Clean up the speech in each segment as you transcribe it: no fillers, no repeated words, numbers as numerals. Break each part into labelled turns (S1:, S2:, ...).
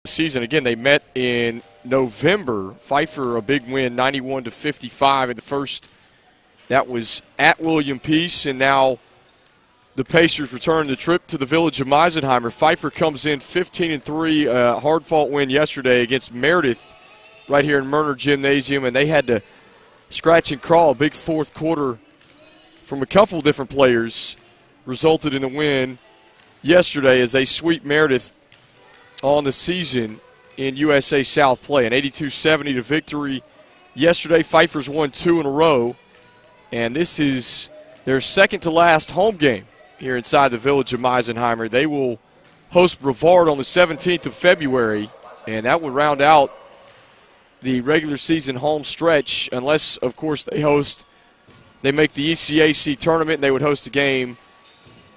S1: season. Again, they met in November. Pfeiffer, a big win, 91-55 in the first. That was at William Peace, and now the Pacers return the trip to the village of Meisenheimer. Pfeiffer comes in 15-3, hard-fought win yesterday against Meredith right here in Merner Gymnasium, and they had to scratch and crawl. A big fourth quarter from a couple different players resulted in the win yesterday as they sweep Meredith on the season in USA South play. An 82-70 victory yesterday. Pfeiffer's won 2 in a row, and this is their second-to-last home game here inside the village of Meisenheimer. They will host Brevard on the 17th of February, and that would round out the regular season home stretch unless, of course, they make the ECAC tournament, and they would host a game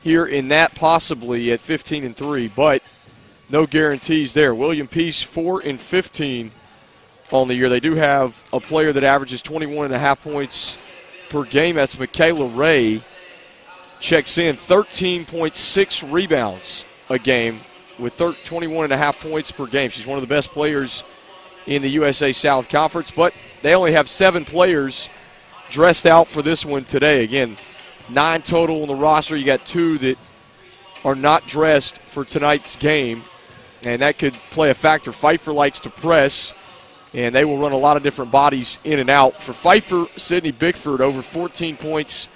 S1: here in that possibly at 15-3, but no guarantees there. William Peace 4-15 on the year. They do have a player that averages 21.5 points per game. That's Michaela Ray. Checks in 13.6 rebounds a game with 21.5 points per game. She's one of the best players in the USA South Conference, but they only have 7 players dressed out for this one today. Again, 9 total on the roster. You got 2 that are not dressed for tonight's game, and that could play a factor. Pfeiffer likes to press, and they will run a lot of different bodies in and out. For Pfeiffer, Sydney Bickford over 14 points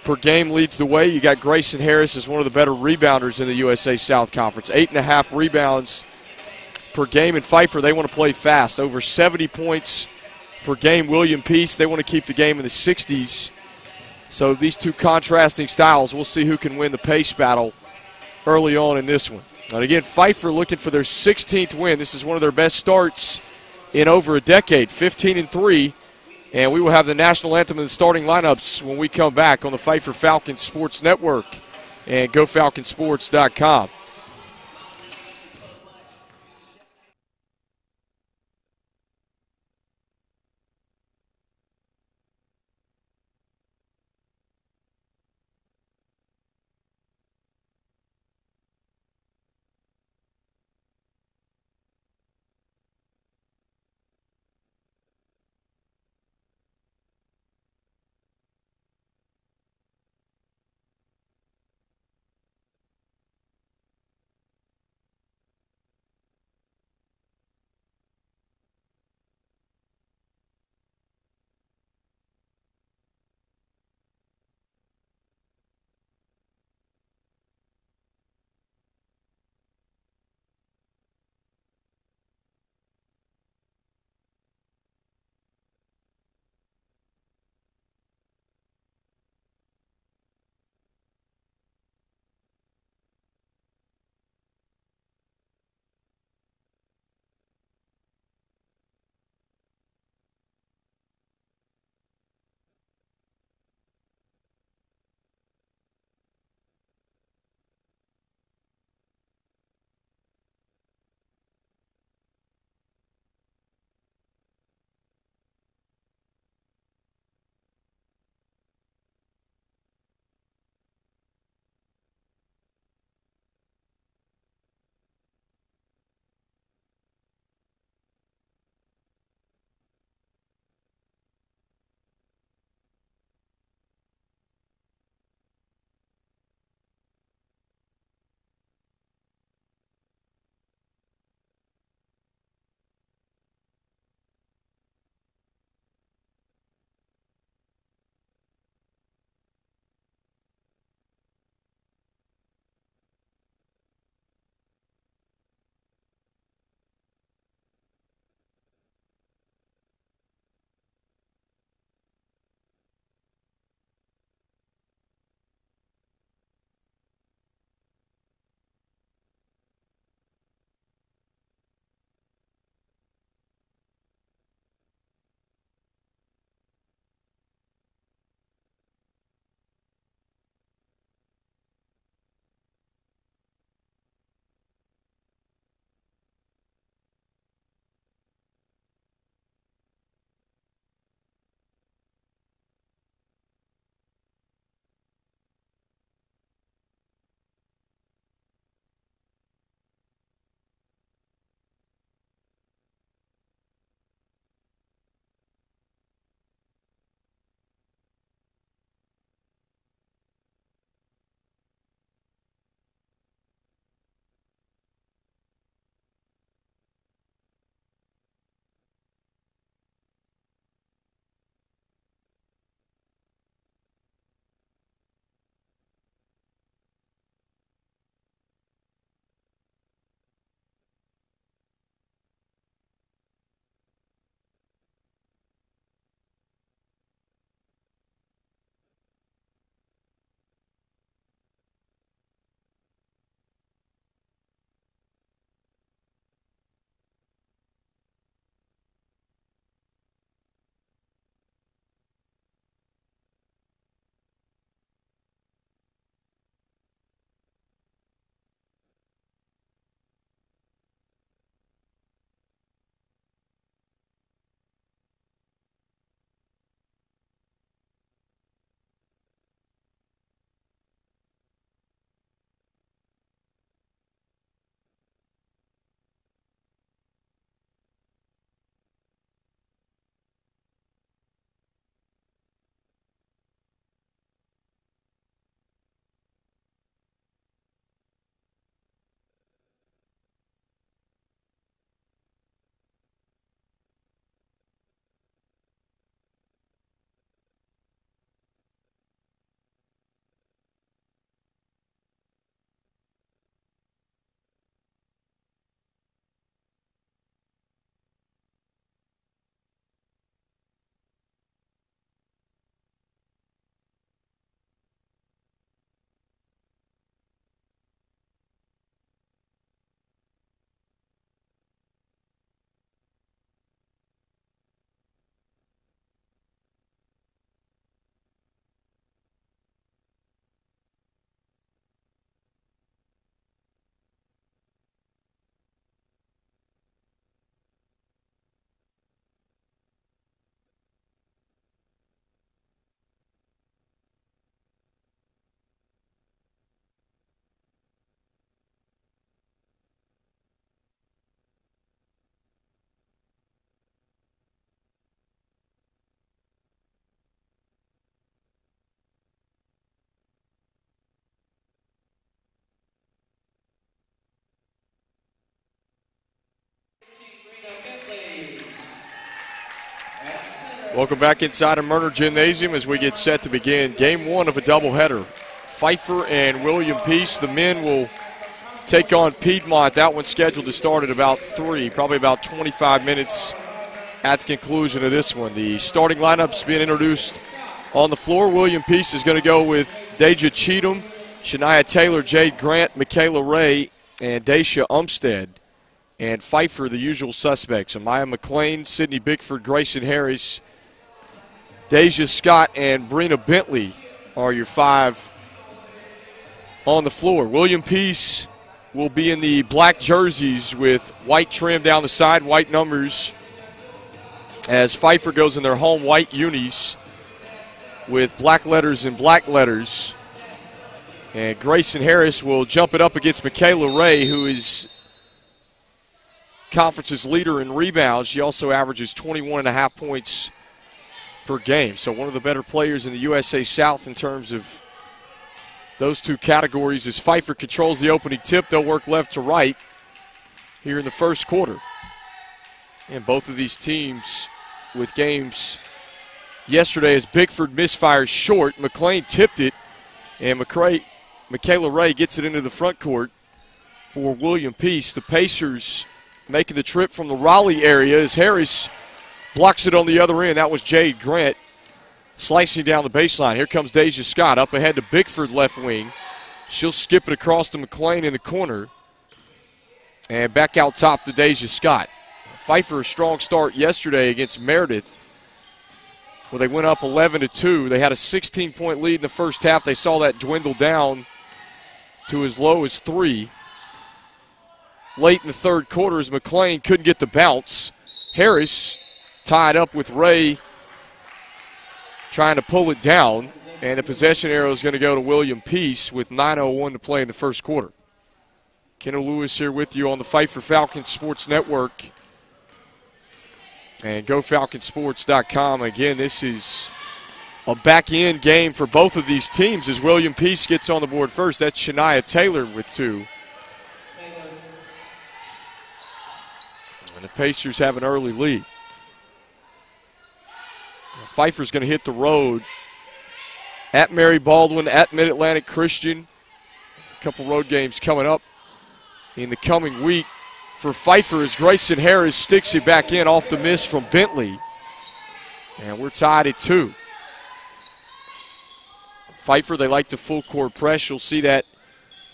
S1: per game leads the way. You got Grayson Harris as one of the better rebounders in the USA South Conference. 8.5 rebounds per game. And Pfeiffer, they want to play fast. Over 70 points per game. William Peace, they want to keep the game in the 60s. So these two contrasting styles, we'll see who can win the pace battle early on in this one. And again, Pfeiffer looking for their 16th win. This is one of their best starts in over a decade, 15-3. And we will have the national anthem and the starting lineups when we come back on the Pfeiffer Falcons Sports Network and GoFalconsports.com. Welcome back inside of Murner Gymnasium as we get set to begin game one of a doubleheader. Pfeiffer and William Peace. The men will take on Piedmont. That one's scheduled to start at about 3, probably about 25 minutes at the conclusion of this one. The starting lineup's being introduced on the floor. William Peace is going to go with Deja Cheatham, Shania Taylor, Jade Grant, Michaela Ray, and Daisha Umstead. And Pfeiffer, the usual suspects. Amaya McLean, Sydney Bickford, Grayson Harris, Deja Scott, and Brina Bentley are your 5 on the floor. William Peace will be in the black jerseys with white trim down the side, white numbers, as Pfeiffer goes in their home white unis with black letters and black letters. And Grayson Harris will jump it up against Michaela Ray, who is conference's leader in rebounds. She also averages 21.5 points per game. So one of the better players in the USA South in terms of those two categories. As Pfeiffer controls the opening tip, they'll work left to right here in the first quarter. And both of these teams with games yesterday as Bickford misfires short. McLean tipped it, and Michaela Ray gets it into the front court for William Peace. The Pacers making the trip from the Raleigh area as Harris blocks it on the other end. That was Jade Grant slicing down the baseline. Here comes Deja Scott up ahead to Bickford left wing. She'll skip it across to McLean in the corner. And back out top to Deja Scott. Pfeiffer, a strong start yesterday against Meredith, where they went up 11-2. They had a 16-point lead in the first half. They saw that dwindle down to as low as 3. Late in the third quarter as McLean couldn't get the bounce. Harris tied up with Ray trying to pull it down, and the possession arrow is going to go to William Peace with 9:01 to play in the first quarter. Kendall Lewis here with you on the Pfeiffer Falcons Sports Network and GoFalconsports.com. Again, this is a back-end game for both of these teams as William Peace gets on the board first. That's Shania Taylor with 2. And the Pacers have an early lead. Pfeiffer's going to hit the road at Mary Baldwin, at Mid-Atlantic Christian. A couple road games coming up in the coming week. For Pfeiffer as Grayson Harris sticks it back in off the miss from Bentley. And we're tied at 2. Pfeiffer, they like to full court press. You'll see that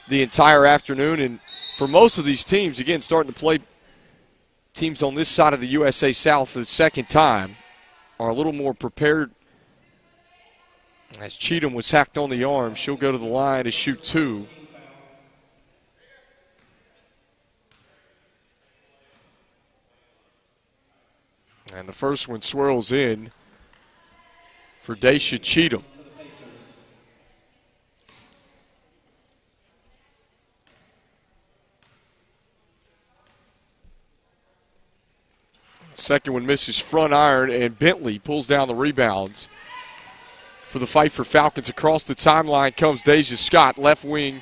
S1: the entire afternoon. And for most of these teams, again, starting to play teams on this side of the USA South for the second time, are a little more prepared. As Cheatham was hacked on the arm, she'll go to the line to shoot 2. And the first one swirls in for Daisha Cheatham. Second one misses front iron, and Bentley pulls down the rebounds for the Pfeiffer Falcons. Across the timeline comes Deja Scott, left wing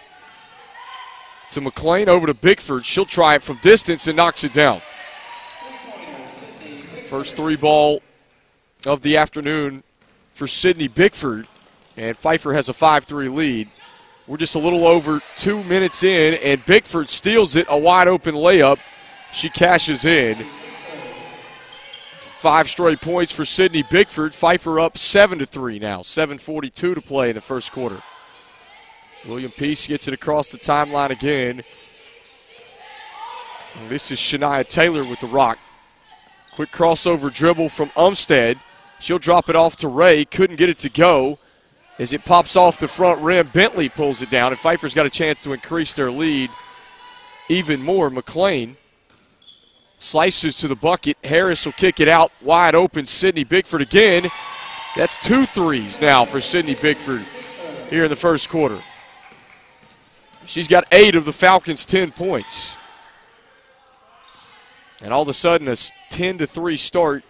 S1: to McLean, over to Bickford. She'll try it from distance and knocks it down. First 3 ball of the afternoon for Sydney Bickford, and Pfeiffer has a 5-3 lead. We're just a little over 2 minutes in, and Bickford steals it, a wide open layup. She cashes in. 5 straight points for Sydney Bickford. Pfeiffer up 7-3 now. 7:42 to play in the first quarter. William Peace gets it across the timeline again. And this is Shania Taylor with the rock. Quick crossover dribble from Umstead. She'll drop it off to Ray. Couldn't get it to go. As it pops off the front rim, Bentley pulls it down, and Pfeiffer's got a chance to increase their lead even more. McLean slices to the bucket. Harris will kick it out. Wide open, Sydney Bickford again. That's 2 threes now for Sydney Bickford here in the first quarter. She's got 8 of the Falcons' 10 points. And all of a sudden, a 10-3 start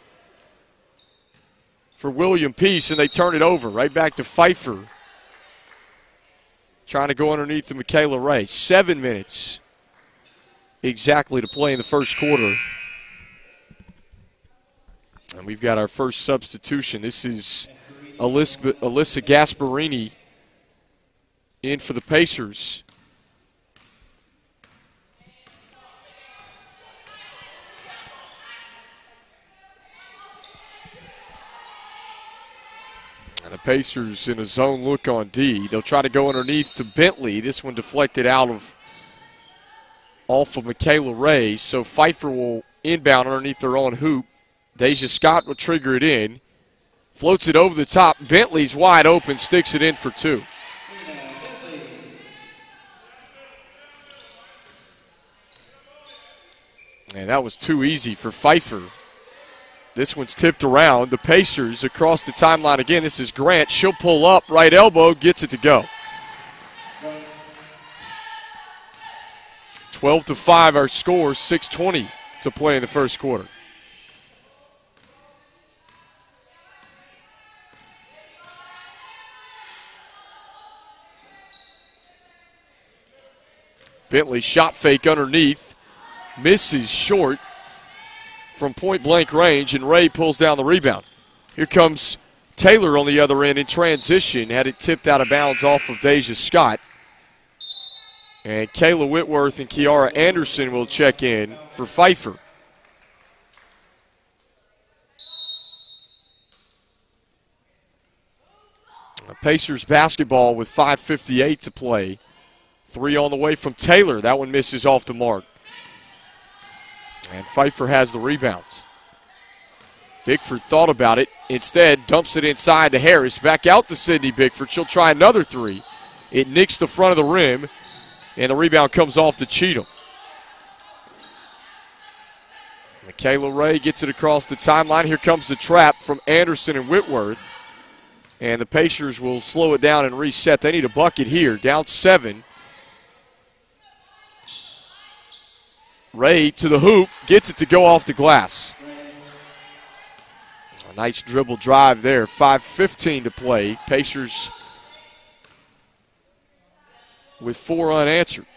S1: for William Peace, and they turn it over right back to Pfeiffer. Trying to go underneath to Michaela Ray. 7 minutes exactly to play in the first quarter. And we've got our first substitution. This is Alyssa Gasparini in for the Pacers. And the Pacers in a zone look on D. They'll try to go underneath to Bentley. This one deflected off of Michaela Ray. So Pfeiffer will inbound underneath their own hoop. Deja Scott will trigger it in. Floats it over the top. Bentley's wide open, sticks it in for two. And that was too easy for Pfeiffer. This one's tipped around. The Pacers across the timeline again. This is Grant. She'll pull up, right elbow, gets it to go. 12-5 our score, 6:20 to play in the first quarter. Bentley shot fake underneath, misses short from point-blank range, and Ray pulls down the rebound. Here comes Taylor on the other end in transition, had it tipped out of bounds off of Deja Scott. And Kayla Whitworth and Kiara Anderson will check in for Pfeiffer. Pacers basketball with 5:58 to play. Three on the way from Taylor. That one misses off the mark. And Pfeiffer has the rebounds. Bickford thought about it. Instead, dumps it inside to Harris. Back out to Sydney Bickford. She'll try another three. It nicks the front of the rim, and the rebound comes off to Cheatham. Michaela Ray gets it across the timeline. Here comes the trap from Anderson and Whitworth. And the Pacers will slow it down and reset. They need a bucket here. Down 7. Ray to the hoop, gets it to go off the glass. A nice dribble drive there. 5:15 to play. Pacers with 4 unanswered.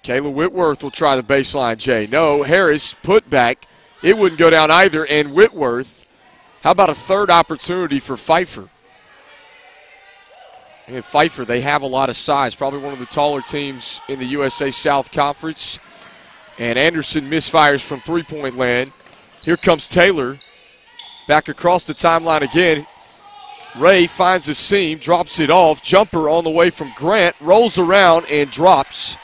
S1: Kayla Whitworth will try the baseline, Jay. No, Harris put back. It wouldn't go down either, and Whitworth, how about a third opportunity for Pfeiffer? And Pfeiffer, they have a lot of size, probably one of the taller teams in the USA South Conference. And Anderson misfires from three-point land. Here comes Taylor. Back across the timeline again. Ray finds a seam, drops it off. Jumper on the way from Grant, rolls around and drops.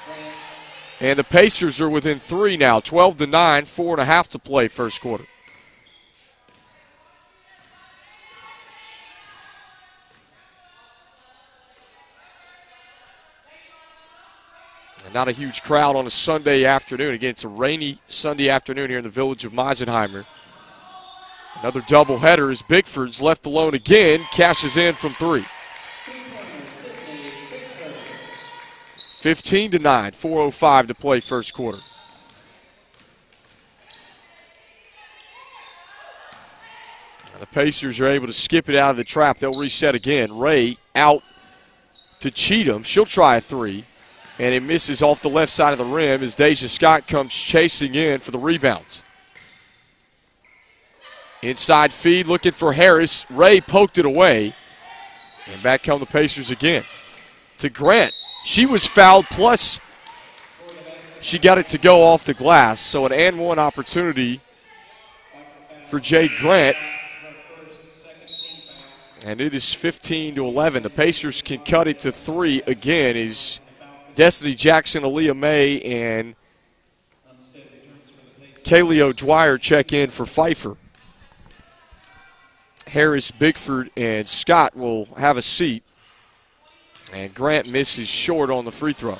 S1: And the Pacers are within 3 now, 12-9, 4.5 to play first quarter. Not a huge crowd on a Sunday afternoon. Again, it's a rainy Sunday afternoon here in the village of Meisenheimer. Another doubleheader as Bickford's left alone again, cashes in from 3. 15-9, 4:05 to play first quarter. Now the Pacers are able to skip it out of the trap. They'll reset again. Ray out to Cheatham. She'll try a 3. And it misses off the left side of the rim as Deja Scott comes chasing in for the rebound. Inside feed looking for Harris. Ray poked it away. And back come the Pacers again. To Grant. She was fouled, plus she got it to go off the glass. So an and-one opportunity for Jade Grant. And it is 15-11. The Pacers can cut it to 3 again as Destiny Jackson, Aaliyah May, and Kaylee O'Dwyer check in for Pfeiffer. Harris, Bickford, and Scott will have a seat. And Grant misses short on the free throw.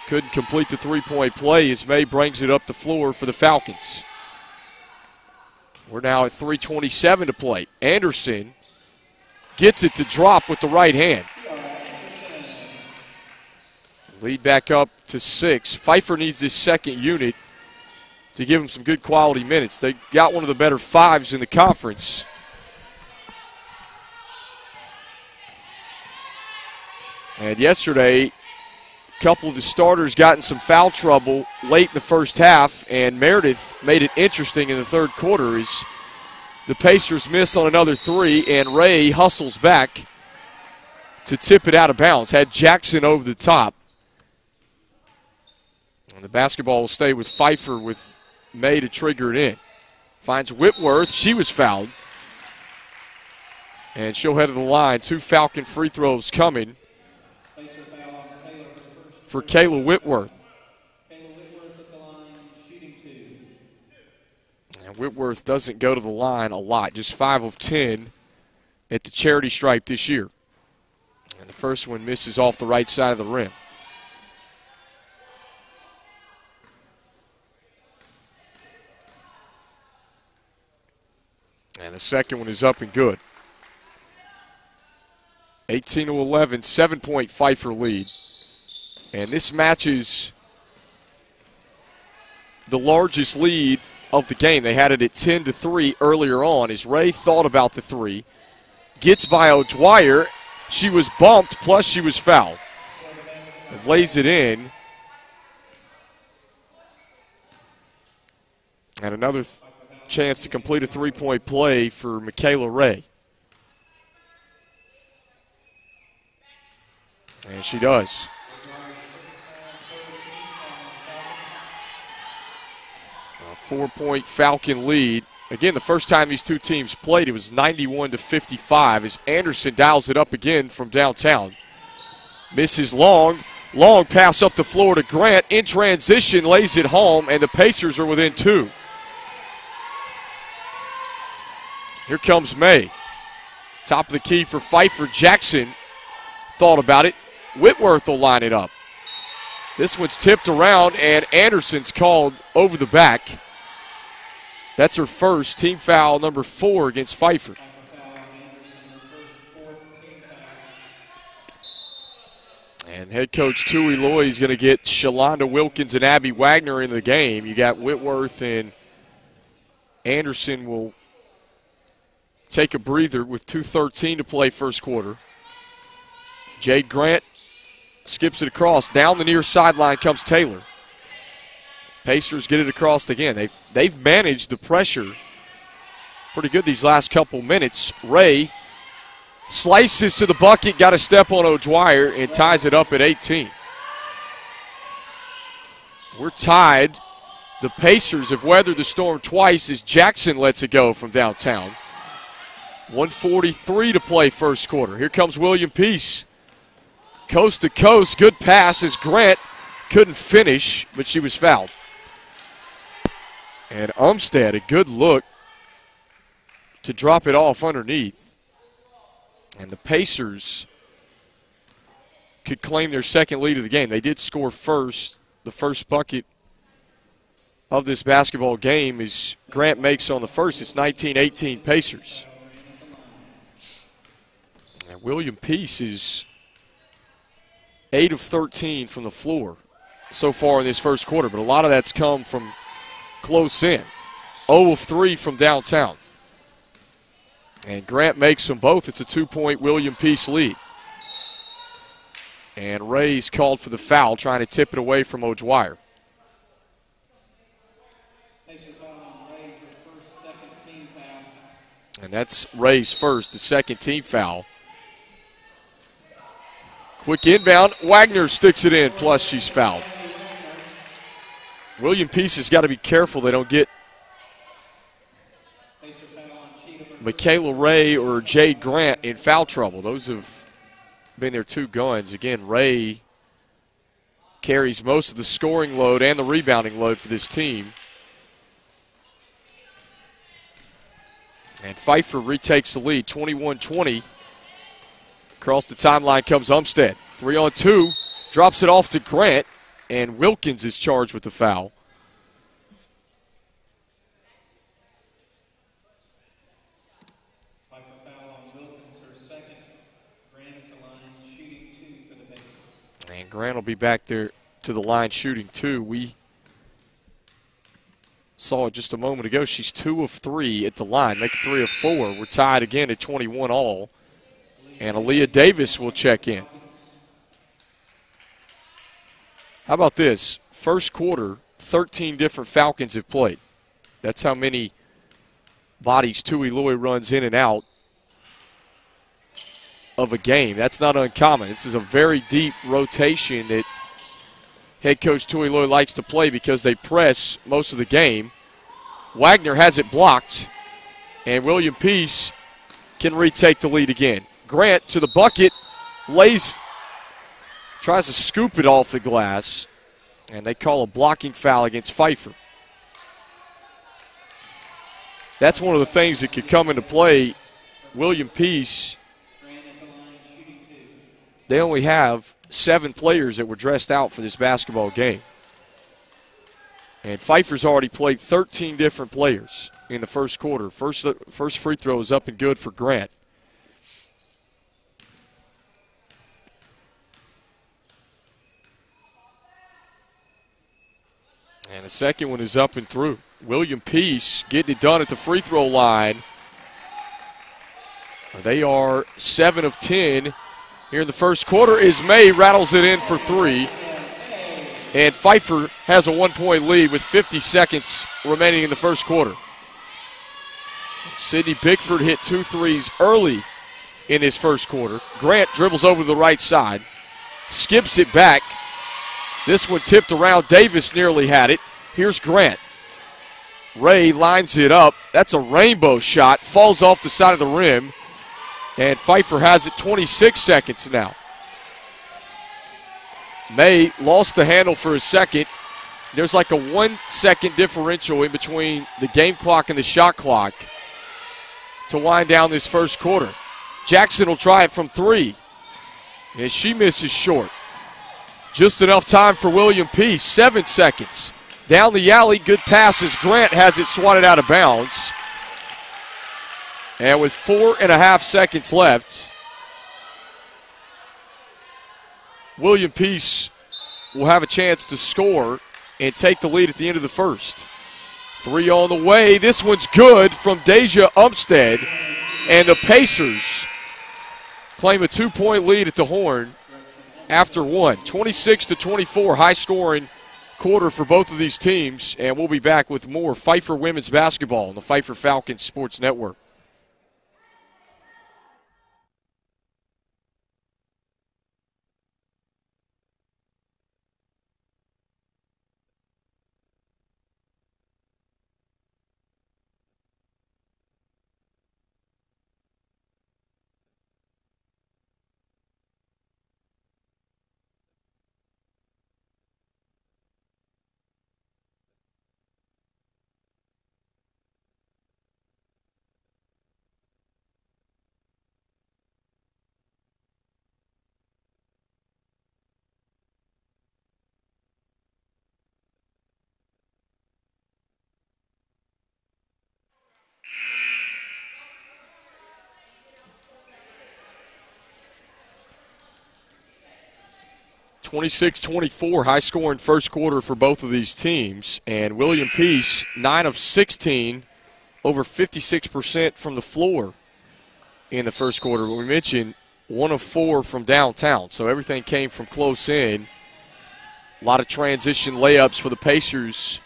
S1: Couldn't complete the three-point play as May brings it up the floor for the Falcons. We're now at 3:27 to play. Anderson gets it to drop with the right hand. Lead back up to 6. Pfeiffer needs his second unit to give him some good quality minutes. They've got one of the better 5s in the conference. And yesterday, couple of the starters got in some foul trouble late in the first half, and Meredith made it interesting in the third quarter as the Pacers miss on another three, and Ray hustles back to tip it out of bounds. Had Jackson over the top. And the basketball will stay with Pfeiffer with May to trigger it in. Finds Whitworth. She was fouled. And she'll head to the line. 2 Falcon free throws coming for Kayla Whitworth. And Whitworth doesn't go to the line a lot, just 5 of 10 at the charity stripe this year. And the first one misses off the right side of the rim. And the second one is up and good. 18-11, 7-point Pfeiffer lead. And this matches the largest lead of the game. They had it at 10-3 earlier on as Ray thought about the three. Gets by O'Dwyer. She was bumped, plus she was fouled. And lays it in. And another chance to complete a three-point play for Michaela Ray. And she does. A 4-point Falcon lead. Again, the first time these two teams played, it was 91-55 as Anderson dials it up again from downtown. Misses long. Long pass up the floor to Grant. In transition, lays it home, and the Pacers are within 2. Here comes May. Top of the key for Pfeiffer. Jackson thought about it. Whitworth will line it up. This one's tipped around, and Anderson's called over the back. That's her first, team foul number 4 against Pfeiffer. And head coach Tui Loy is going to get Shalonda Wilkins and Abby Wagner in the game. You got Whitworth and Anderson will take a breather with 2:13 to play first quarter. Jade Grant skips it across. Down the near sideline comes Taylor. Pacers get it across again. They've managed the pressure pretty good these last couple minutes. Ray slices to the bucket, got a step on O'Dwyer, and ties it up at 18. We're tied. The Pacers have weathered the storm twice as Jackson lets it go from downtown. 1:43 to play first quarter. Here comes William Peace. Coast to coast, good pass as Grant couldn't finish, but she was fouled. And Umstead, a good look to drop it off underneath. And the Pacers could claim their second lead of the game. They did score first. The first bucket of this basketball game is Grant makes on the first. It's 19-18 Pacers. And William Peace is 8 of 13 from the floor so far in this first quarter, but a lot of that's come from close in. 0 of 3 from downtown. And Grant makes them both. It's a 2-point William Peace lead. And Ray's called for the foul, trying to tip it away from O'Dwyer. And that's Ray's first, the second team foul. Quick inbound. Wagner sticks it in, plus she's fouled. William Peace has got to be careful they don't get Michaela Ray or Jade Grant in foul trouble. Those have been their two guns. Again, Ray carries most of the scoring load and the rebounding load for this team. And Pfeiffer retakes the lead, 21-20. Across the timeline comes Umstead. 3-on-2, drops it off to Grant, and Wilkins is charged with the foul. And Grant will be back there to the line shooting 2. We saw it just a moment ago. She's 2 of 3 at the line, make it 3 of 4. We're tied again at 21 all. And Aaliyah Davis will check in. How about this? First quarter, 13 different Falcons have played. That's how many bodies Tui Loy runs in and out of a game. That's not uncommon. This is a very deep rotation that head coach Tui Loy likes to play because they press most of the game. Wagner has it blocked, and William Peace can retake the lead again. Grant to the bucket, tries to scoop it off the glass, and they call a blocking foul against Pfeiffer. That's one of the things that could come into play. William Peace, they only have 7 players that were dressed out for this basketball game. And Pfeiffer's already played 13 different players in the first quarter. First free throw is up and good for Grant. And the second one is up and through. William Peace getting it done at the free throw line. They are 7 of 10 here in the first quarter as May rattles it in for 3. And Pfeiffer has a 1-point lead with 50 seconds remaining in the first quarter. Sidney Bickford hit 2 threes early in this first quarter. Grant dribbles over to the right side, skips it back. This one tipped around. Davis nearly had it. Here's Grant. Ray lines it up. That's a rainbow shot. Falls off the side of the rim. And Pfeiffer has it 26 seconds now. May lost the handle for a second. There's like a 1-second differential in between the game clock and the shot clock to wind down this first quarter. Jackson will try it from 3. And she misses short. Just enough time for William Peace. 7 seconds. Down the alley, good pass as Grant has it swatted out of bounds. And with 4.5 seconds left, William Peace will have a chance to score and take the lead at the end of the first. 3 on the way. This one's good from Deja Umstead. And the Pacers claim a 2-point lead at the Horn after 1. 26-24, high-scoring quarter for both of these teams. And we'll be back with more Pfeiffer women's basketball on the Pfeiffer Falcons Sports Network. (26-24), high-scoring first quarter for both of these teams. And William Peace, 9 of 16, over 56% from the floor in the first quarter. We mentioned 1 of 4 from downtown, so everything came from close in. A lot of transition layups for the Pacers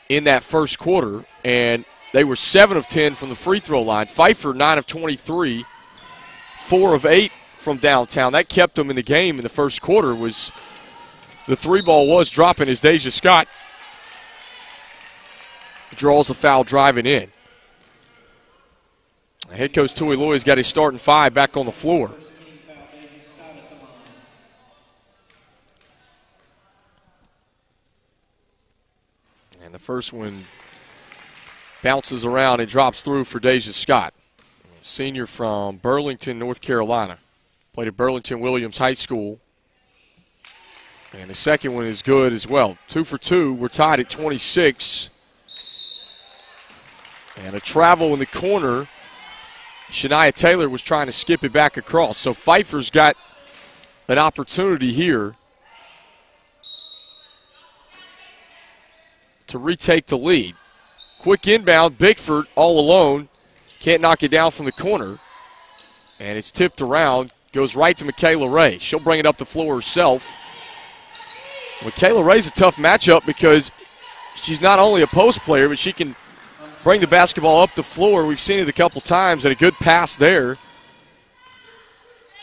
S1: in that first quarter, and they were 7 of 10 from the free throw line. Pfeiffer, 9 of 23, 4 of 8 from downtown. That kept them in the game in the first quarter. Was the 3-ball was dropping as Deja Scott draws a foul driving in. Head coach Tui Loy's got his starting 5 back on the floor. And the first one bounces around and drops through for Deja Scott, senior from Burlington, North Carolina. Played at Burlington Williams High School. And the second one is good as well. 2 for 2. We're tied at 26. And a travel in the corner. Shania Taylor was trying to skip it back across. So Pfeiffer's got an opportunity here to retake the lead. Quick inbound. Bickford all alone. Can't knock it down from the corner. And it's tipped around. Goes right to Michaela Ray. She'll bring it up the floor herself. Michaela Ray's a tough matchup because she's not only a post player, but she can bring the basketball up the floor. We've seen it a couple times, and a good pass there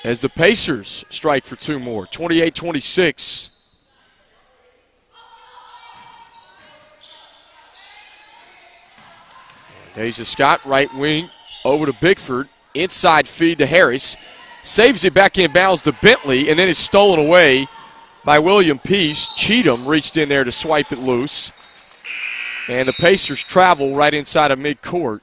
S1: as the Pacers strike for two more, 28-26. Deja Scott, right wing, over to Bickford. Inside feed to Harris. Saves it back in bounds to Bentley, and then it's stolen away by William Peace. Cheatham reached in there to swipe it loose. And the Pacers travel right inside of midcourt.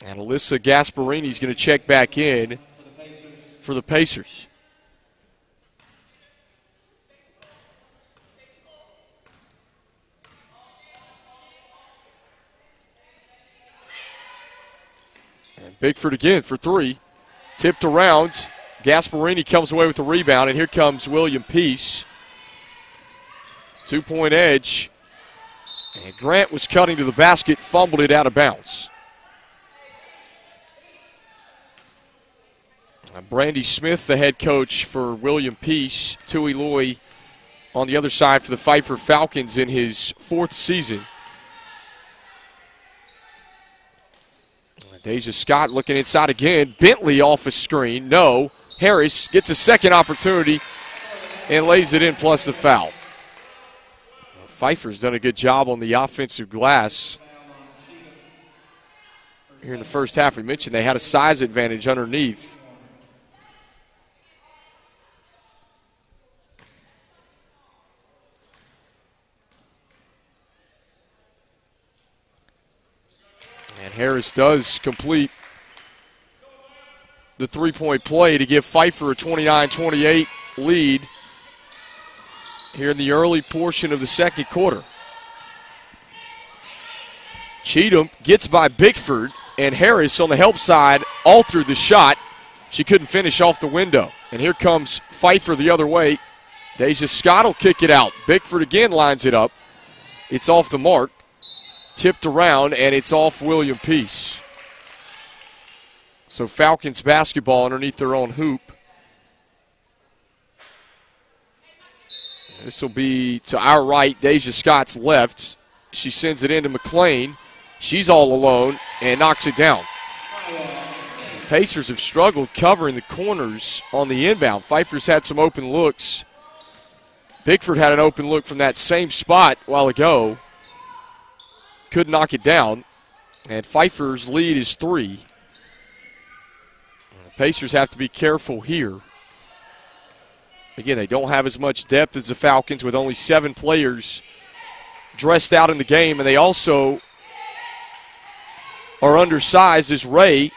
S1: And Alyssa Gasparini is going to check back in for the Pacers. And Bickford again for three. Tipped around. Gasparini comes away with the rebound, and here comes William Peace. Two-point edge. And Grant was cutting to the basket, fumbled it out of bounds. Brandy Smith, the head coach for William Peace. Tui Loy on the other side for the Pfeiffer Falcons in his fourth season. Deja Scott looking inside again. Bentley off a screen. No. Harris gets a second opportunity and lays it in plus the foul. Pfeiffer's done a good job on the offensive glass here in the first half. We mentioned they had a size advantage underneath. And Harris does complete the three-point play to give Pfeiffer a 29-28 lead here in the early portion of the second quarter. Cheatham gets by Bickford, and Harris on the help side all through the shot. She couldn't finish off the window. And here comes Pfeiffer the other way. Deja Scott will kick it out. Bickford again lines it up. It's off the mark. Tipped around, and it's off William Peace. So Falcons basketball underneath their own hoop. This will be to our right, Deja Scott's left. She sends it into McLean. She's all alone and knocks it down. Pacers have struggled covering the corners on the inbound. Pfeiffer's had some open looks. Bickford had an open look from that same spot a while ago. Couldn't knock it down. And Pfeiffer's lead is 3. The Pacers have to be careful here. Again, they don't have as much depth as the Falcons with only 7 players dressed out in the game, and they also are undersized as Ray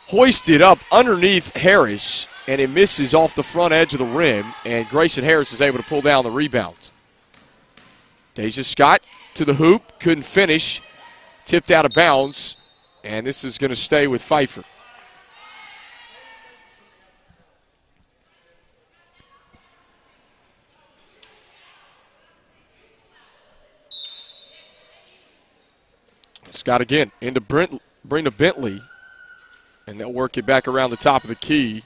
S1: hoisted up underneath Harris, and it misses off the front edge of the rim, and Grayson Harris is able to pull down the rebound. Deja Scott to the hoop, couldn't finish, tipped out of bounds, and this is going to stay with Pfeiffer. Scott again into Brenda Bentley, and they'll work it back around the top of the key.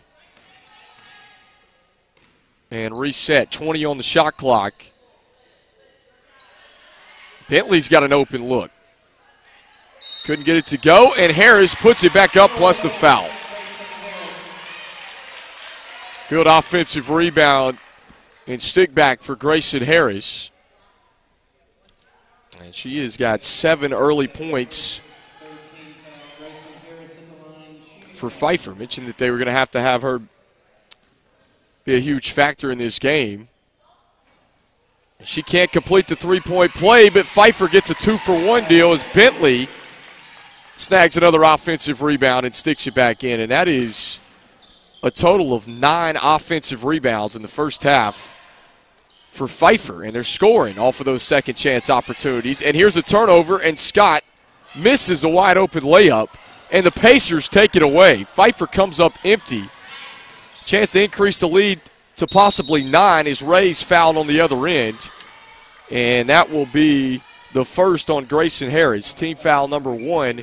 S1: And reset, 20 on the shot clock. Bentley's got an open look. Couldn't get it to go, and Harris puts it back up plus the foul. Good offensive rebound and stick back for Grayson Harris. And she has got 7 early points for Pfeiffer. Mentioned that they were going to have her be a huge factor in this game. She can't complete the three-point play, but Pfeiffer gets a 2-for-1 deal as Bentley snags another offensive rebound and sticks it back in. And that is a total of 9 offensive rebounds in the first half for Pfeiffer, and they're scoring off of those second chance opportunities. And here's a turnover, and Scott misses a wide open layup, and the Pacers take it away. Pfeiffer comes up empty. Chance to increase the lead to possibly 9 is Ray's fouled on the other end, and that will be the first on Grayson Harris. Team foul number 1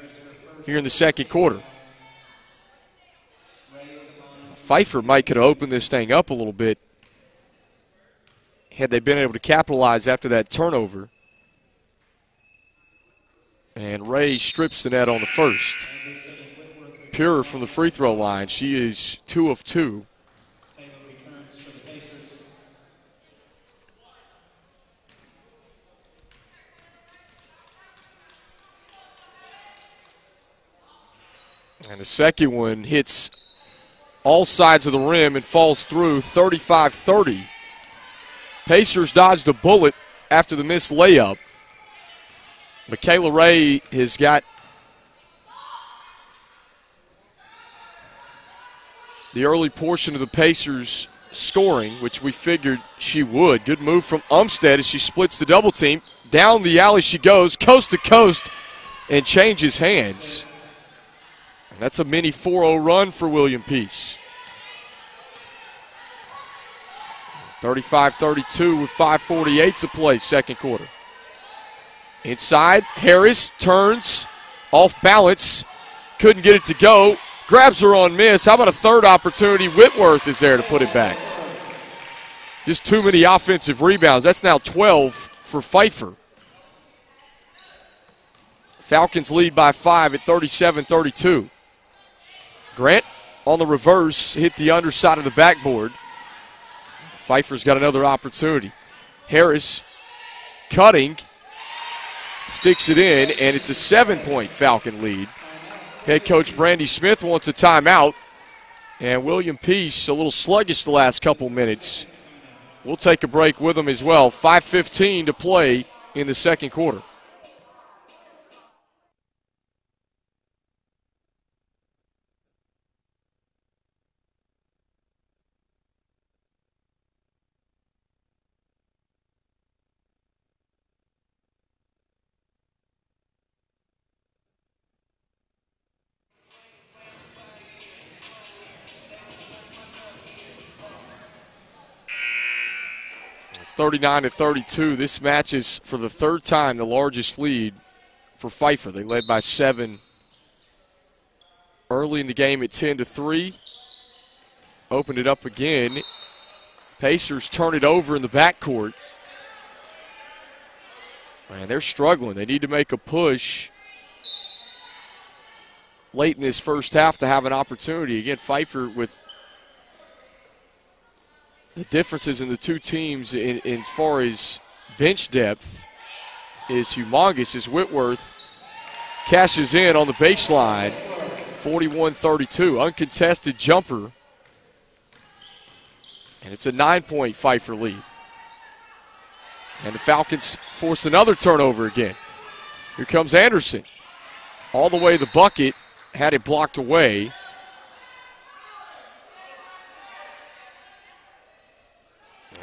S1: here in the second quarter. Pfeiffer might could have opened this thing up a little bit had they been able to capitalize after that turnover. And Ray strips the net on the first. Pure from the free throw line. She is 2 of 2. And the second one hits all sides of the rim and falls through, 35-30. Pacers dodged a bullet after the missed layup. Michaela Ray has got the early portion of the Pacers scoring, which we figured she would. Good move from Umstead as she splits the double team. Down the alley she goes, coast to coast, and changes hands. And that's a mini 4-0 run for William Peace. 35-32 with 5:48 to play, second quarter. Inside, Harris turns, off balance, couldn't get it to go. Grabs her on miss. How about a third opportunity? Whitworth is there to put it back. Just too many offensive rebounds. That's now 12 for Pfeiffer. Falcons lead by 5 at 37-32. Grant on the reverse, hit the underside of the backboard. Pfeiffer's got another opportunity. Harris cutting, sticks it in, and it's a 7-point Falcon lead. Head coach Brandy Smith wants a timeout, and William Peace a little sluggish the last couple minutes. We'll take a break with them as well. 5:15 to play in the second quarter. It's 39-32. This match is for the third time the largest lead for Pfeiffer. They led by 7 early in the game at 10-3. Opened it up again. Pacers turn it over in the backcourt. Man, they're struggling. They need to make a push late in this first half to have an opportunity. Again, Pfeiffer with the differences in the two teams in as far as bench depth is humongous as Whitworth cashes in on the baseline. 41-32, uncontested jumper. And it's a 9-point Pfeiffer lead. And the Falcons force another turnover again. Here comes Anderson. All the way to the bucket, had it blocked away.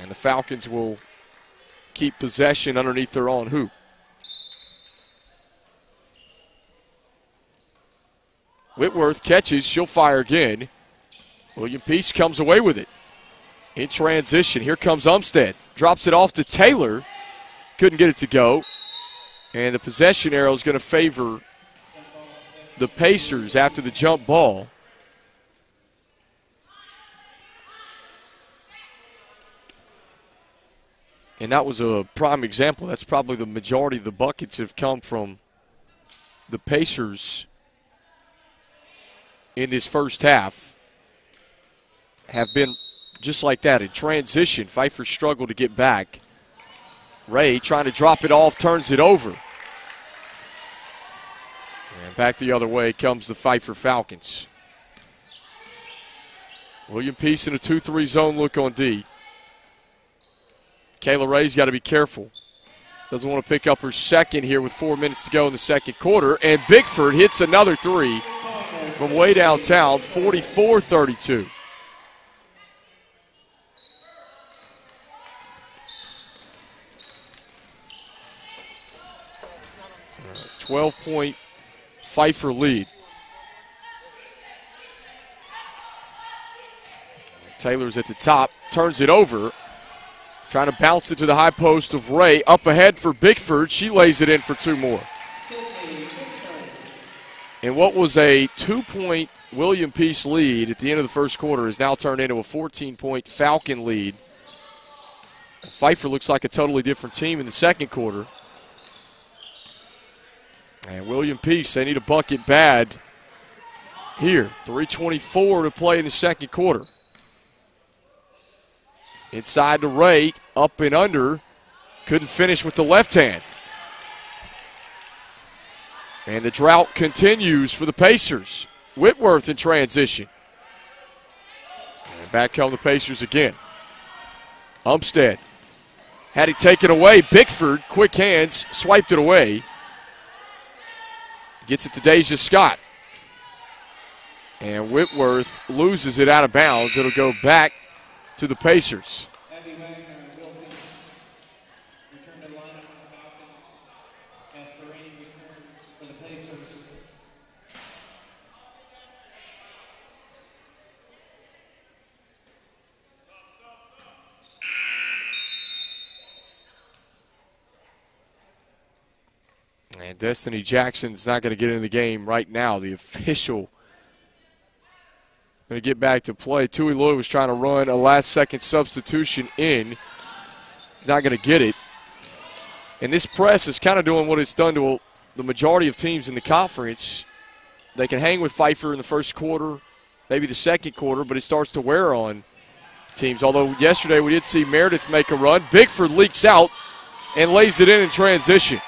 S1: And the Falcons will keep possession underneath their own hoop. Whitworth catches, she'll fire again. William Peace comes away with it. In transition, here comes Umstead. Drops it off to Taylor. Couldn't get it to go. And the possession arrow is going to favor the Pacers after the jump ball. And that was a prime example. That's probably the majority of the buckets have come from the Pacers in this first half. Have been just like that in transition. Pfeiffer struggled to get back. Ray trying to drop it off, turns it over. And back the other way comes the Pfeiffer Falcons. William Peace in a 2-3 zone look on D. Kayla Ray's got to be careful. Doesn't want to pick up her second here with 4 minutes to go in the second quarter. And Bickford hits another three from way downtown, 44-32. 12-point Pfeiffer lead. Taylor's at the top, turns it over. Trying to bounce it to the high post of Ray. Up ahead for Bickford. She lays it in for 2 more. And what was a 2-point William Peace lead at the end of the first quarter is now turned into a 14-point Falcon lead Pfeiffer looks like a totally different team in the second quarter. And William Peace, they need a bucket bad here. 3:24 to play in the second quarter. Inside to Ray, up and under. Couldn't finish with the left hand. And the drought continues for the Pacers. Whitworth in transition. And back come the Pacers again. Umstead had it taken away. Bickford, quick hands, swiped it away. Gets it to Deja Scott. And Whitworth loses it out of bounds. It'll go back to the Pacers. And Destiny Jackson's not going to get into the game right now. The official going to get back to play. Tui Lloyd was trying to run a last-second substitution in. He's not going to get it. And this press is kind of doing what it's done to the majority of teams in the conference. They can hang with Pfeiffer in the first quarter, maybe the second quarter, but it starts to wear on teams. Although yesterday we did see Meredith make a run. Bickford leaks out and lays it in transition.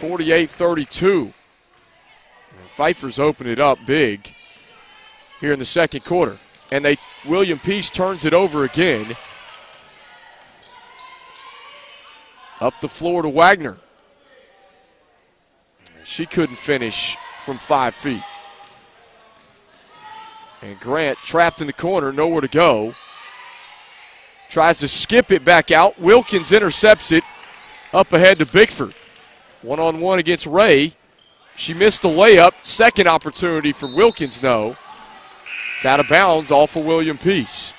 S1: 48-32. Pfeiffer's opened it up big here in the second quarter. And William Peace turns it over again. Up the floor to Wagner. She couldn't finish from 5 feet. And Grant trapped in the corner, nowhere to go. Tries to skip it back out. Wilkins intercepts it up ahead to Bickford. One-on-one against Ray. She missed the layup. Second opportunity for Wilkins, no. It's out of bounds, all for William Peace.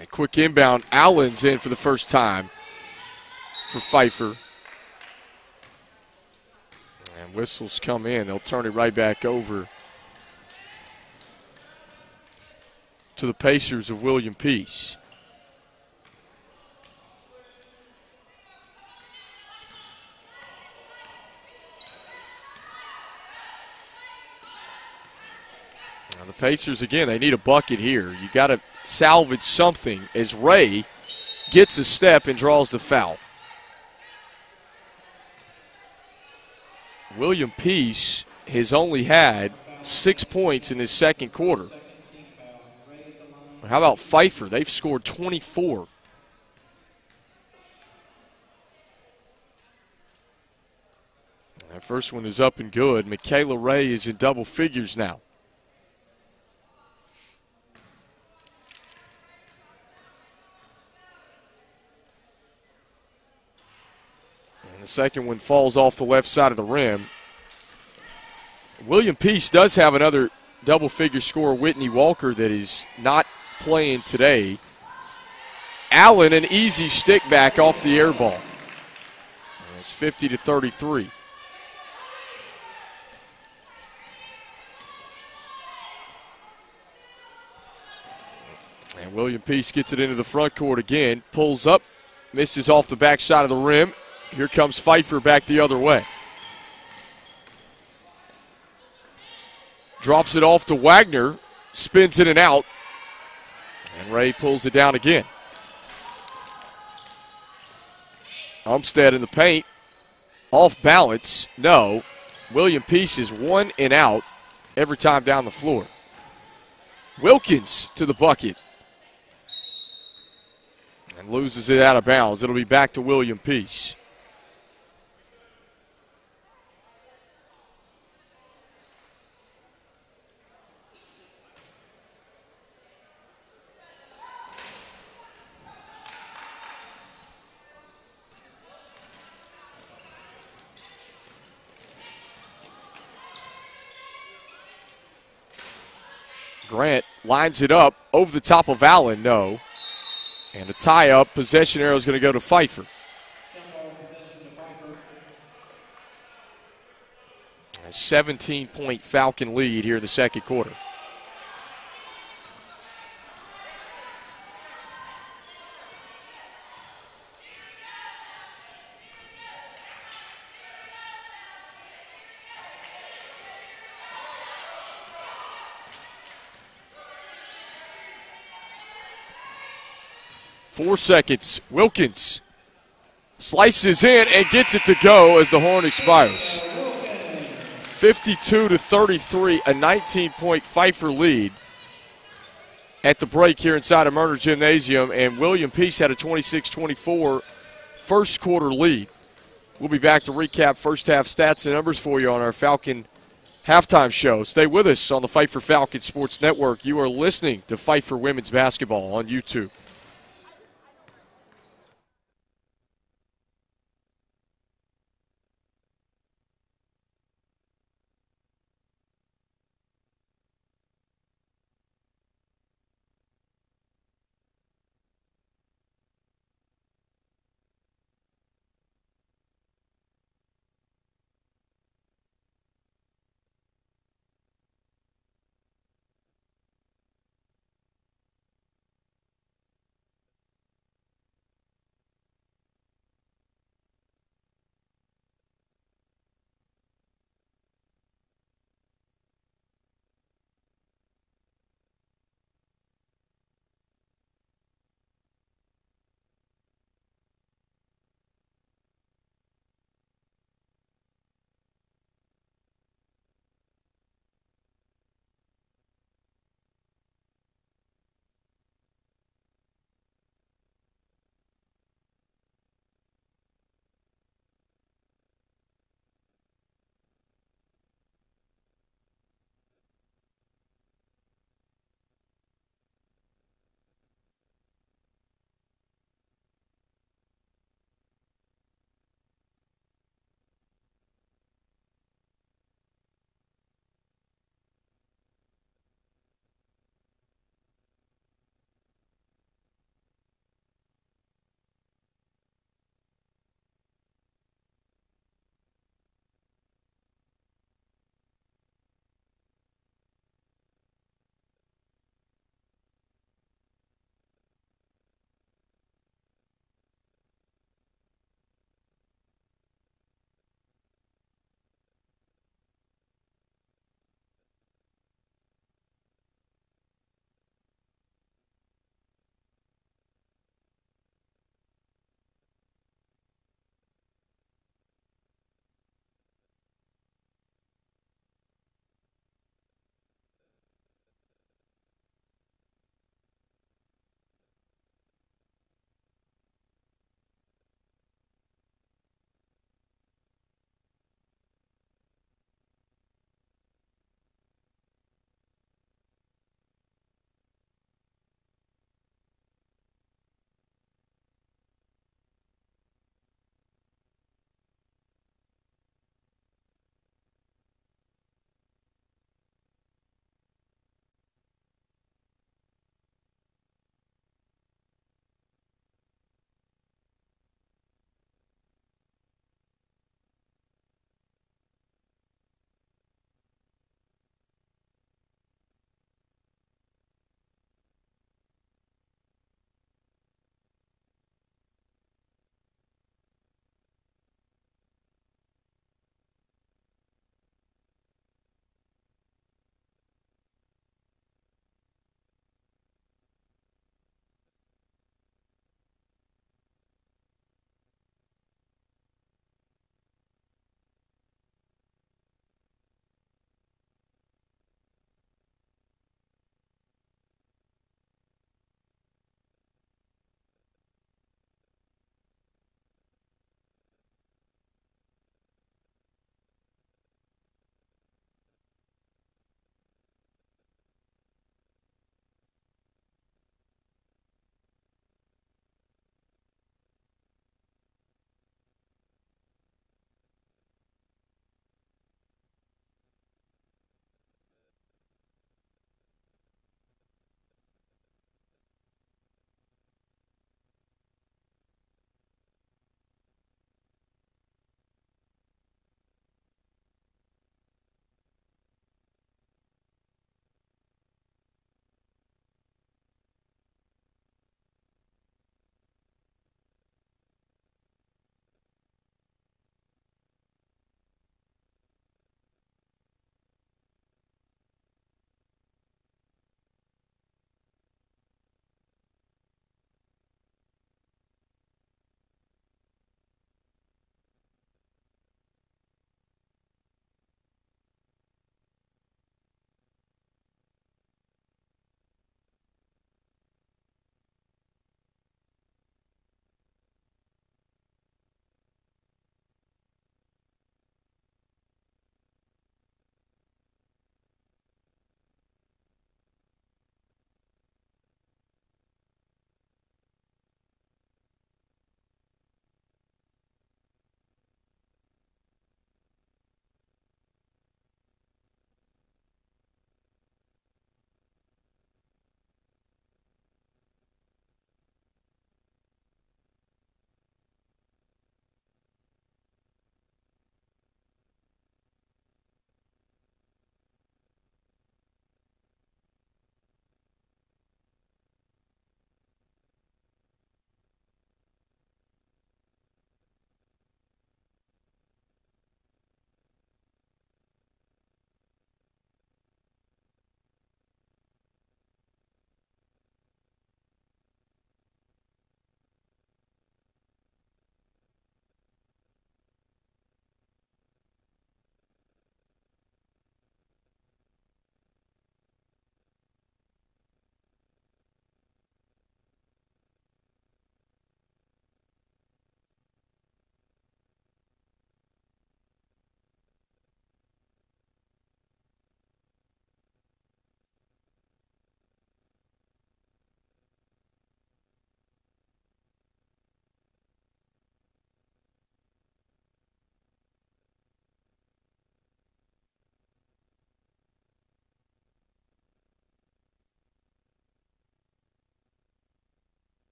S1: A quick inbound. Allen's in for the first time for Pfeiffer. And whistles come in. They'll turn it right back over to the Pacers of William Peace. Now the Pacers, again, they need a bucket here. You got to salvage something as Ray gets a step and draws the foul. William Peace has only had 6 points in his second quarter. How about Pfeiffer? They've scored 24. That first one is up and good. Michaela Ray is in double figures now. The second one falls off the left side of the rim. William Peace does have another double-figure scorer, Whitney Walker, that is not playing today. Allen, an easy stick back off the air ball. It's 50-33. And William Peace gets it into the front court again. Pulls up, misses off the back side of the rim. Here comes Pfeiffer back the other way. Drops it off to Wagner, spins in and out, and Ray pulls it down again. Umstead in the paint, off balance, no. William Peace is 1 and out every time down the floor. Wilkins to the bucket. And loses it out of bounds. It'll be back to William Peace. Grant lines it up over the top of Allen, no. And a tie-up, possession arrow is going to go to Pfeiffer. A 17-point Falcon lead here in the second quarter. Four seconds. Wilkins slices in and gets it to go as the horn expires. 52-33, a 19-point Pfeiffer lead at the break here inside of Murner Gymnasium, and William Peace had a 26-24 first quarter lead. We'll be back to recap first half stats and numbers for you on our Falcon halftime show. Stay with us on the Pfeiffer Falcon Sports Network. You are listening to Pfeiffer Women's Basketball on YouTube.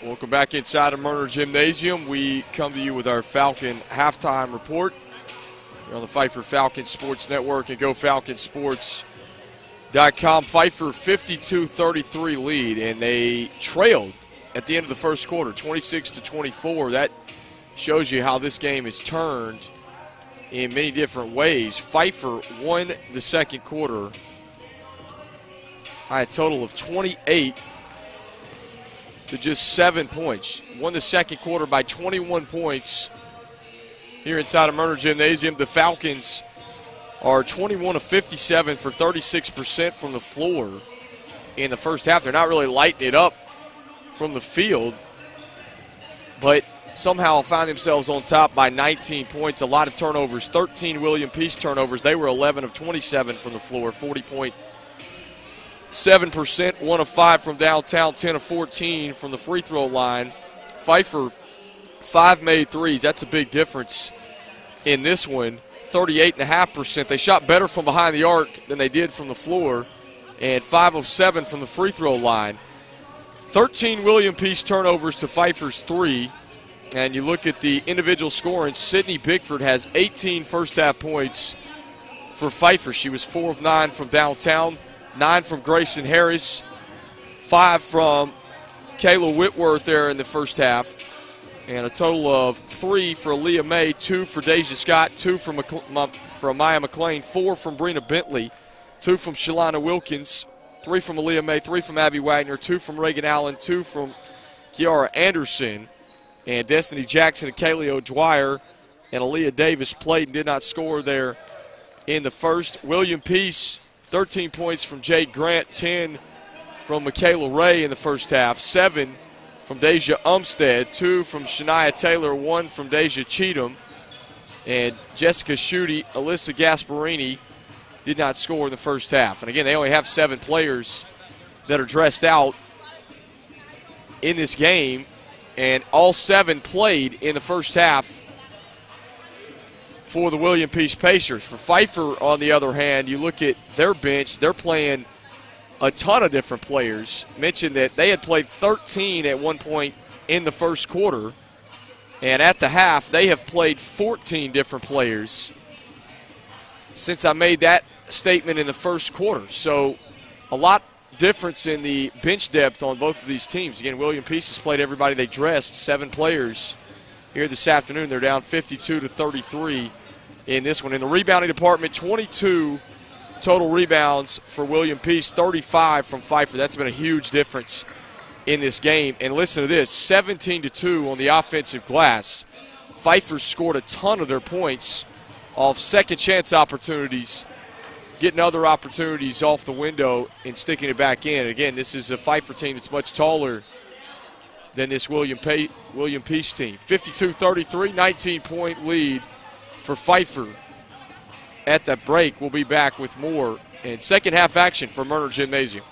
S1: Welcome back inside of Murner Gymnasium. We come to you with our Falcon halftime report. You're on the Pfeiffer Falcon Sports Network and GoFalconSports.com. Pfeiffer 52-33 lead, and they trailed at the end of the first quarter, 26-24. That shows you how this game is turned in many different ways. Pfeiffer won the second quarter by a total of 28 to just 7 points. Won the second quarter by 21 points here inside of Murner Gymnasium. The Falcons are 21 of 57 for 36% from the floor in the first half. They're not really lighting it up from the field, but somehow found themselves on top by 19 points. A lot of turnovers, 13 William Peace turnovers. They were 11 of 27 from the floor, 40.7%, 1 of 5 from downtown, 10 of 14 from the free throw line. Pfeiffer, 5 made threes. That's a big difference in this one, 38.5%. They shot better from behind the arc than they did from the floor, and 5 of 7 from the free throw line. 13 William Peace turnovers to Pfeiffer's 3. And you look at the individual scoring, Sydney Bickford has 18 first-half points for Pfeiffer. She was 4 of 9 from downtown, 9 from Grayson Harris, 5 from Kayla Whitworth there in the first half, and a total of 3 for Aaliyah May, 2 for Deja Scott, 2 from Maya McClain, 4 from Brina Bentley, 2 from Shalana Wilkins, 3 from Aaliyah May, 3 from Abby Wagner, 2 from Reagan Allen, 2 from Kiara Anderson. And Destiny Jackson and Kaylee O'Dwyer and Aaliyah Davis played and did not score there in the first. William Peace, 13 points from Jade Grant, 10 from Michaela Ray in the first half, 7 from Deja Umstead, 2 from Shania Taylor, 1 from Deja Cheatham. And Jessica Schutte, Alyssa Gasparini did not score in the first half. And again, they only have 7 players that are dressed out in this game, and all 7 played in the first half for the William Peace Pacers. For Pfeiffer, on the other hand, you look at their bench, they're playing a ton of different players. Mentioned that they had played 13 at one point in the first quarter, and at the half, they have played 14 different players since I made that statement in the first quarter. So a lot difference in the bench depth on both of these teams. Again, William Peace has played everybody they dressed, 7 players here this afternoon. They're down 52-33 in this one. In the rebounding department, 22 total rebounds for William Peace, 35 from Pfeiffer. That's been a huge difference in this game. And listen to this, 17-2 on the offensive glass. Pfeiffer scored a ton of their points off second chance opportunities, getting other opportunities off the window and sticking it back in. Again, this is a Pfeiffer team that's much taller than this William Peace team. 52-33, 19-point lead for Pfeiffer at the break. We'll be back with more and second half action for Murner Gymnasium.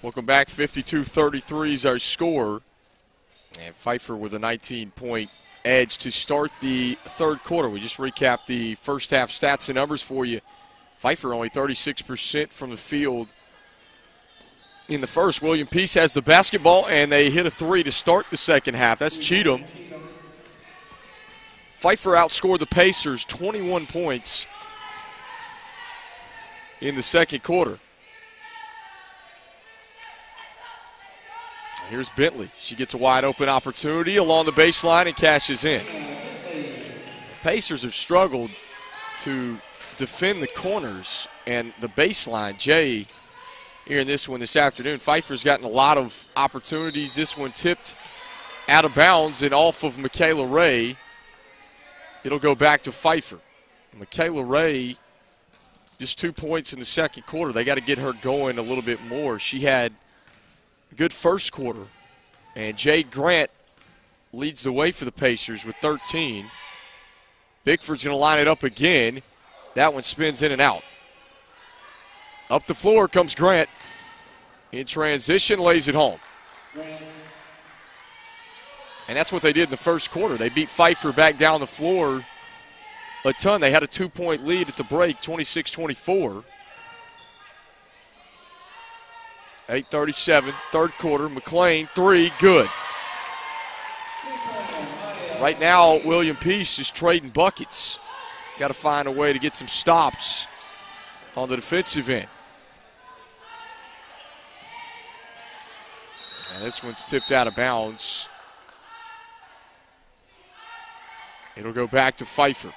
S1: Welcome back. 52-33 is our score. And Pfeiffer with a 19-point edge to start the third quarter. We just recapped the first half stats and numbers for you. Pfeiffer only 36% from the field in the first. William Peace has the basketball, and they hit a three to start the second half. That's Cheatham. Pfeiffer outscored the Pacers 21 points in the second quarter. Here's Bentley. She gets a wide open opportunity along the baseline and cashes in. Pacers have struggled to defend the corners and the baseline. Jay here in this one this afternoon. Pfeiffer's gotten a lot of opportunities. This one tipped out of bounds and off of Michaela Ray. It'll go back to Pfeiffer. Michaela Ray, just 2 points in the second quarter. They got to get her going a little bit more. She had a good first quarter. And Jade Grant leads the way for the Pacers with 13. Bickford's going to line it up again. That one spins in and out. Up the floor comes Grant. In transition, lays it home. And that's what they did in the first quarter. They beat Pfeiffer back down the floor a ton. They had a 2-point lead at the break, 26-24. 8:37, third quarter. McLean, three, good. Right now, William Peace is trading buckets. Got to find a way to get some stops on the defensive end. And this one's tipped out of bounds. It'll go back to Pfeiffer.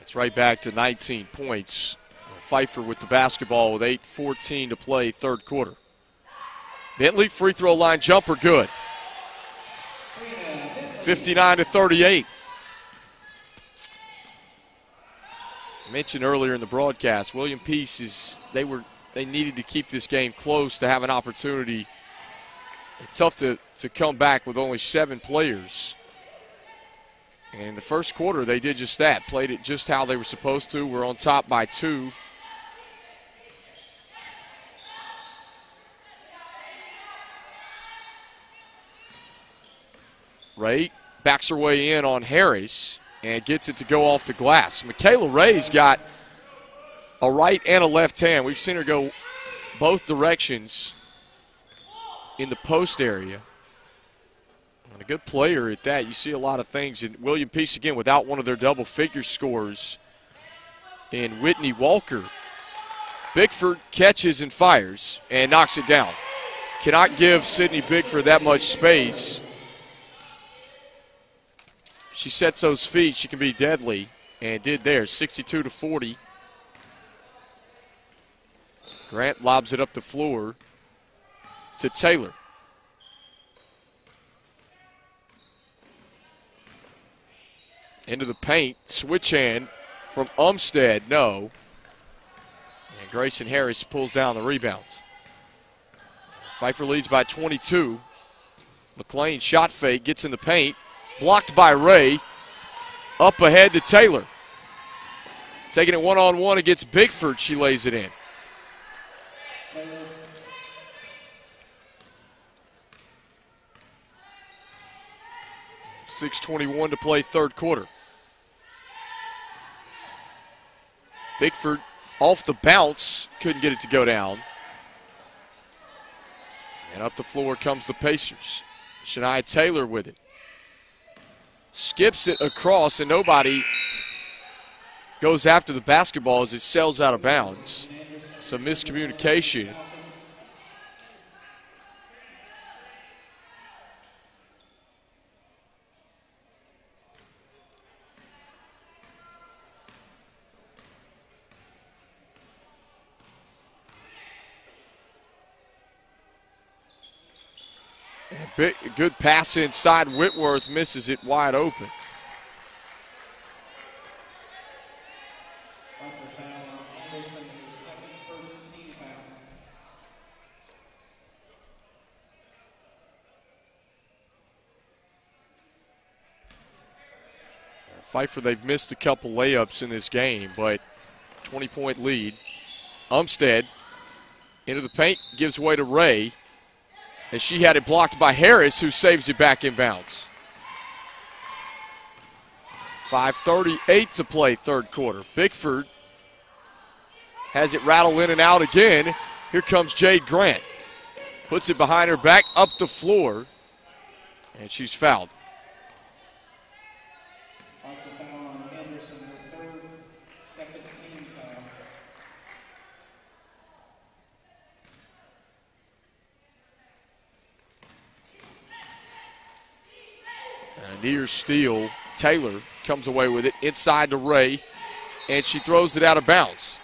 S1: It's right back to 19 points. Pfeiffer with the basketball with 8:14 to play, third quarter. Bentley, free throw line jumper, good. 59-38. I mentioned earlier in the broadcast, William Peace they needed to keep this game close to have an opportunity. It's tough to come back with only 7 players. And in the first quarter, they did just that, played it just how they were supposed to. We're on top by 2. Ray backs her way in on Harris and gets it to go off the glass. Michaela Ray's got a right and a left hand. We've seen her go both directions in the post area. And a good player at that. You see a lot of things. And William Peace, again, without one of their double-figure scores in Whitney Walker. Bickford catches and fires and knocks it down. Cannot give Sydney Bickford that much space. She sets those feet. She can be deadly, and did there, 62-40. Grant lobs it up the floor to Taylor. Into the paint, switch hand from Umstead, no. And Grayson Harris pulls down the rebounds. Pfeiffer leads by 22. McLean shot fake, gets in the paint, blocked by Ray. Up ahead to Taylor. Taking it one-on-one against Bickford, she lays it in. .6:21 to play, third quarter. Bickford off the bounce, couldn't get it to go down. And up the floor comes the Pacers. Shania Taylor with it. Skips it across, and nobody goes after the basketball as it sails out of bounds. Some miscommunication. Good pass inside. Whitworth misses it wide open. Pfeiffer, they've missed a couple layups in this game, but 20-point lead. Umstead into the paint, gives way to Ray, as she had it blocked by Harris, who saves it back in bounds. 5:38 to play, third quarter. Bickford has it rattle in and out again. Here comes Jade Grant. Puts it behind her back, up the floor, and she's fouled. And near steal, Taylor comes away with it inside to Ray, and she throws it out of bounds.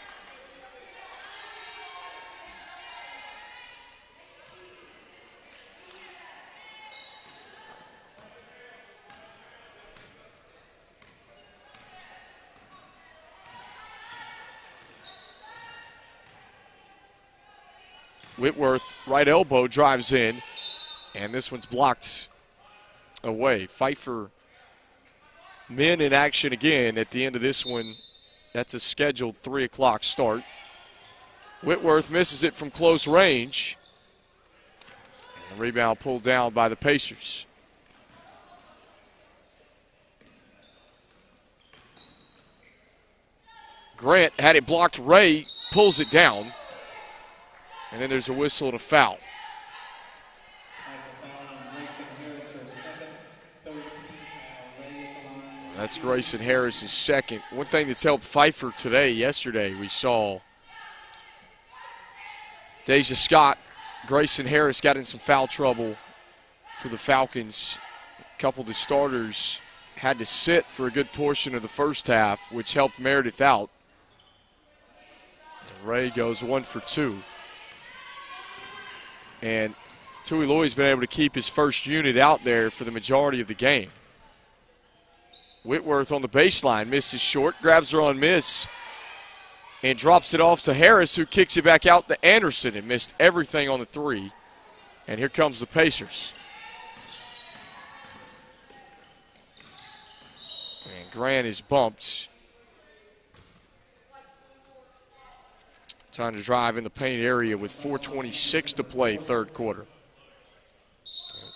S1: Whitworth, right elbow, drives in, and this one's blocked away. Pfeiffer men in action again at the end of this one. That's a scheduled 3 o'clock start. Whitworth misses it from close range. And the rebound pulled down by the Pacers. Grant had it blocked. Ray pulls it down. And then there's a whistle and a foul. That's Grayson Harris's second. One thing that's helped Pfeiffer yesterday, we saw Deja Scott, Grayson Harris got in some foul trouble for the Falcons. A couple of the starters had to sit for a good portion of the first half, which helped Meredith out. And Ray goes 1 for 2. And Tui Loy's been able to keep his first unit out there for the majority of the game. Whitworth on the baseline, misses short, grabs her on miss, and drops it off to Harris, who kicks it back out to Anderson and missed everything on the three. And here comes the Pacers. And Grant is bumped. Time to drive in the paint area with 4:26 to play, third quarter.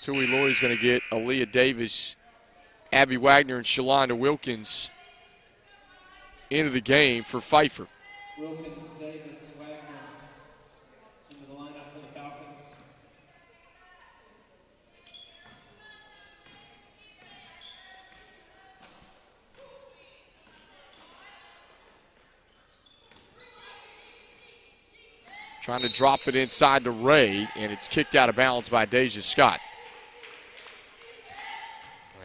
S1: Tui Loy's going to get Aaliyah Davis, Abby Wagner, and Shalonda Wilkins into the game for Pfeiffer.
S2: Wilkins, Davis, Wagner into the lineup for the Falcons.
S1: Trying to drop it inside to Ray, and it's kicked out of bounds by Deja Scott.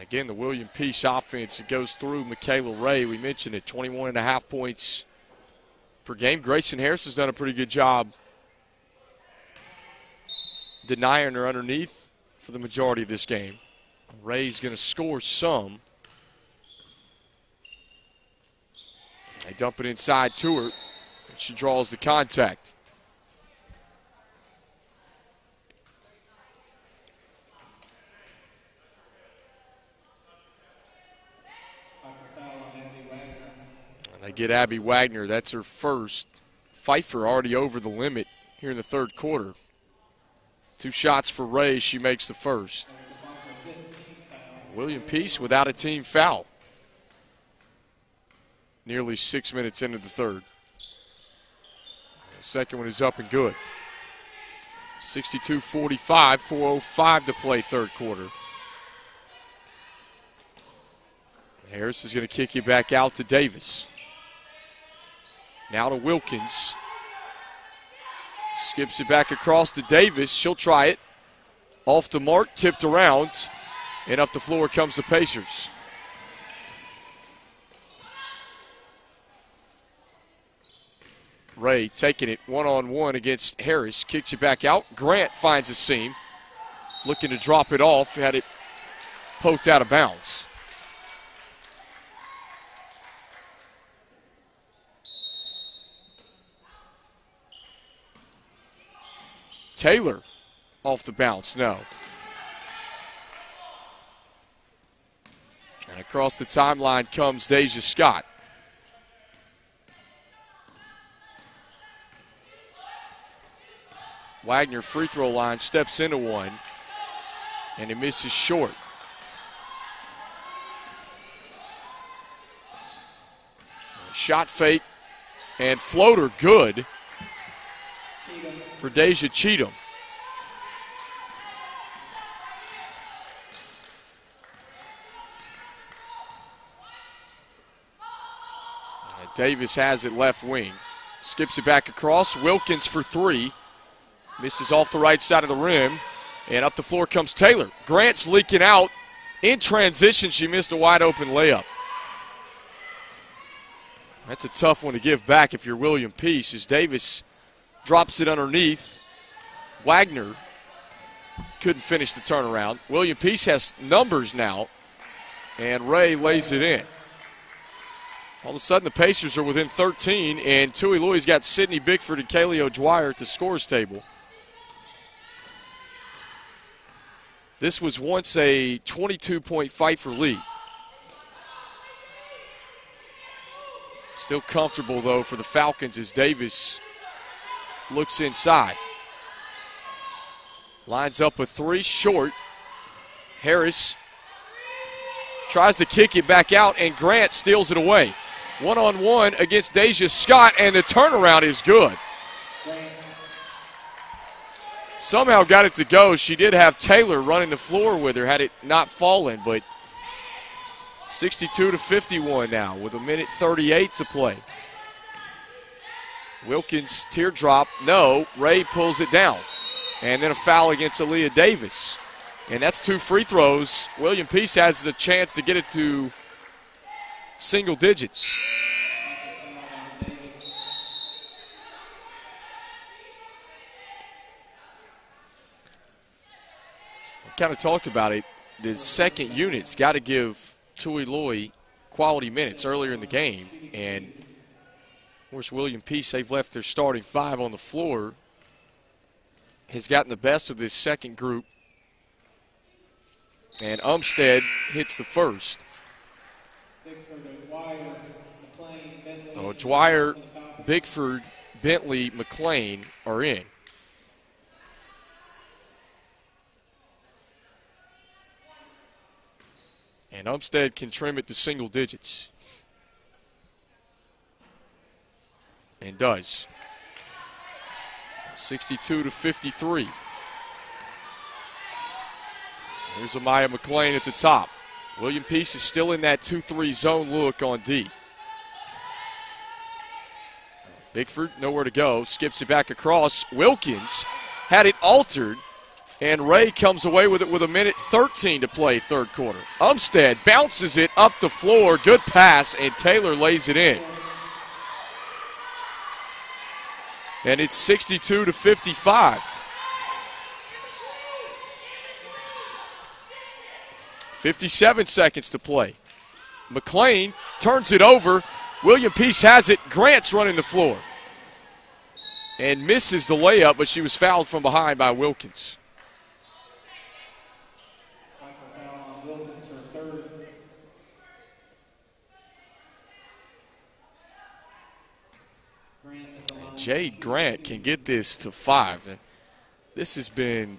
S1: Again, the William Peace offense goes through Michaela Ray. We mentioned it, 21.5 points per game. Grayson Harris has done a pretty good job denying her underneath for the majority of this game. Ray's going to score some. They dump it inside to her, and she draws the contact. They get Abby Wagner. That's her first. Pfeiffer already over the limit here in the third quarter. 2 shots for Ray. She makes the first. William Peace without a team foul. Nearly 6 minutes into the third. The second one is up and good. 62-45, 4:05 to play, third quarter. Harris is going to kick it back out to Davis. Now to Wilkins. Skips it back across to Davis. She'll try it. Off the mark, tipped around. And up the floor comes the Pacers. Ray taking it one-on-one against Harris. Kicks it back out. Grant finds a seam. Looking to drop it off. Had it poked out of bounds. Taylor off the bounce, no. And across the timeline comes Deja Scott. Wagner free throw line, steps into one, and he misses short. Shot fake and floater good for Deja Cheatham. And Davis has it left wing. Skips it back across. Wilkins for three. Misses off the right side of the rim. And up the floor comes Taylor. Grant's leaking out. In transition, she missed a wide open layup. That's a tough one to give back if you're William Peace, as Davis drops it underneath. Wagner couldn't finish the turnaround. William Peace has numbers now, and Ray lays it in. All of a sudden, the Pacers are within 13, and Tuilui's got Sydney Bickford and Kaylee O'Dwyer at the scores table. This was once a 22-point fight for lead. Still comfortable, though, for the Falcons as Davis looks inside. Lines up with three, short. Harris tries to kick it back out, and Grant steals it away. One-on-one against Deja Scott, and the turnaround is good. Somehow got it to go. She did have Taylor running the floor with her had it not fallen, but 62-51 now with 1:38 to play. Wilkins teardrop, no. Ray pulls it down. And then a foul against Aaliyah Davis. And that's two free throws. William Peace has a chance to get it to single digits. We kind of talked about it. The second unit's got to give Tuilui quality minutes earlier in the game. And, of course, William Peace, they've left their starting five on the floor, has gotten the best of this second group. And Umstead hits the first. Dwyer, Bickford, Bentley, McLean are in. And Umstead can trim it to single digits. And does. 62-53. Here's Amaya McLean at the top. William Peace is still in that 2-3 zone look on D. Bickford, nowhere to go. Skips it back across. Wilkins had it altered. And Ray comes away with it with 1:13 to play third quarter. Umstead bounces it up the floor. Good pass, and Taylor lays it in. And it's 62-55. 57 seconds to play. McLean turns it over. William Peace has it. Grant's running the floor. And misses the layup, but she was fouled from behind by Wilkins. Jade Grant can get this to 5. And this has been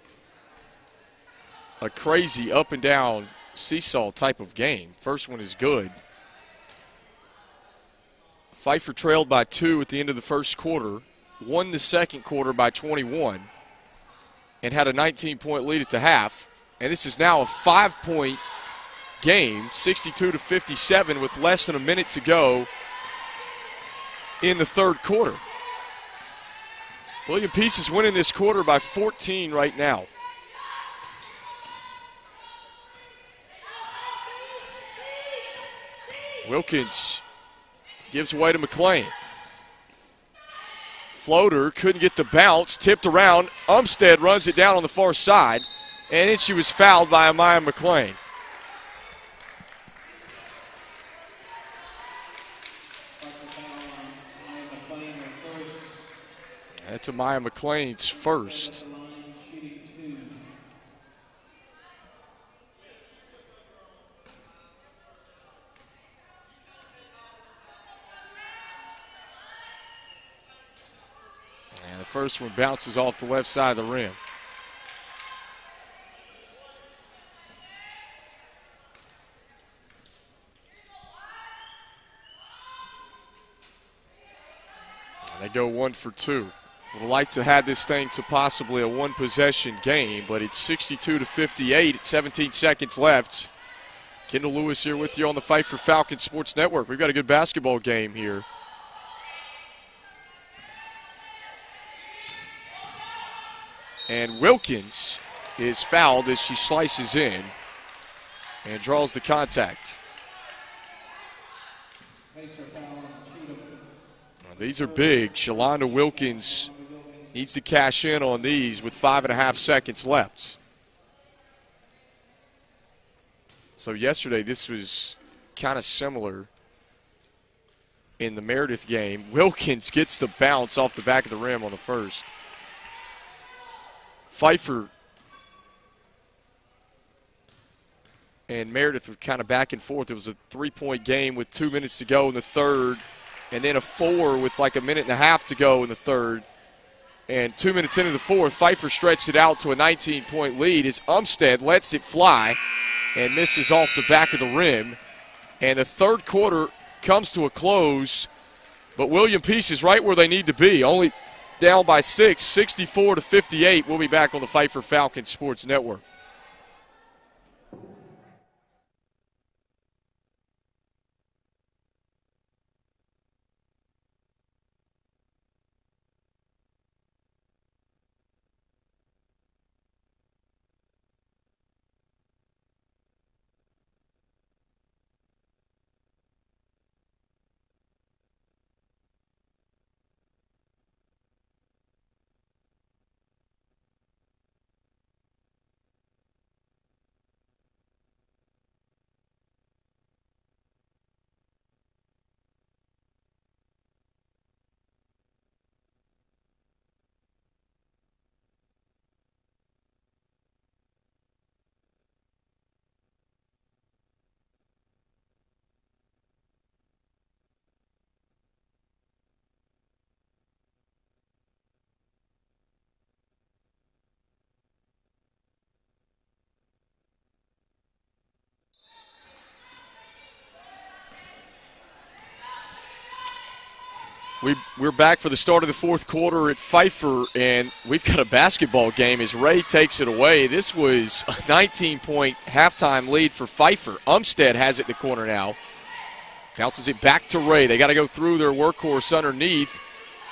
S1: a crazy up and down seesaw type of game. First one is good. Pfeiffer trailed by 2 at the end of the first quarter, won the second quarter by 21, and had a 19-point lead at the half. And this is now a 5-point game, 62-57, with less than a minute to go in the third quarter. William Peace is winning this quarter by 14 right now. Wilkins gives away to McLean. Floater, couldn't get the bounce, tipped around. Umstead runs it down on the far side, and then she was fouled by Amaya McLean. That's Amaya McLean's first. first one bounces off the left side of the rim. They go 1 for 2. Would like to have this thing to possibly a one-possession game, but it's 62-58 at 17 seconds left. Kendall Lewis here with you on the Fight for Falcons Sports Network. We've got a good basketball game here. And Wilkins is fouled as she slices in and draws the contact. These are big. Shalonda Wilkins needs to cash in on these with 5.5 seconds left. So yesterday this was kind of similar in the Meredith game. Wilkins gets the bounce off the back of the rim on the first. Pfeiffer and Meredith were kind of back and forth. It was a 3-point game with 2 minutes to go in the third, and then a 4 with like a minute and a half to go in the third. And 2 minutes into the fourth, Pfeiffer stretched it out to a 19-point lead as Umstead lets it fly and misses off the back of the rim. And the third quarter comes to a close, but William Peace is right where they need to be, only down by 6, 64-58. We'll be back on the Fight for Falcons Sports Network. We're back for the start of the fourth quarter at Pfeiffer, and we've got a basketball game as Ray takes it away. This was a 19-point halftime lead for Pfeiffer. Umstead has it in the corner now. Bounces it back to Ray. They got to go through their workhorse underneath.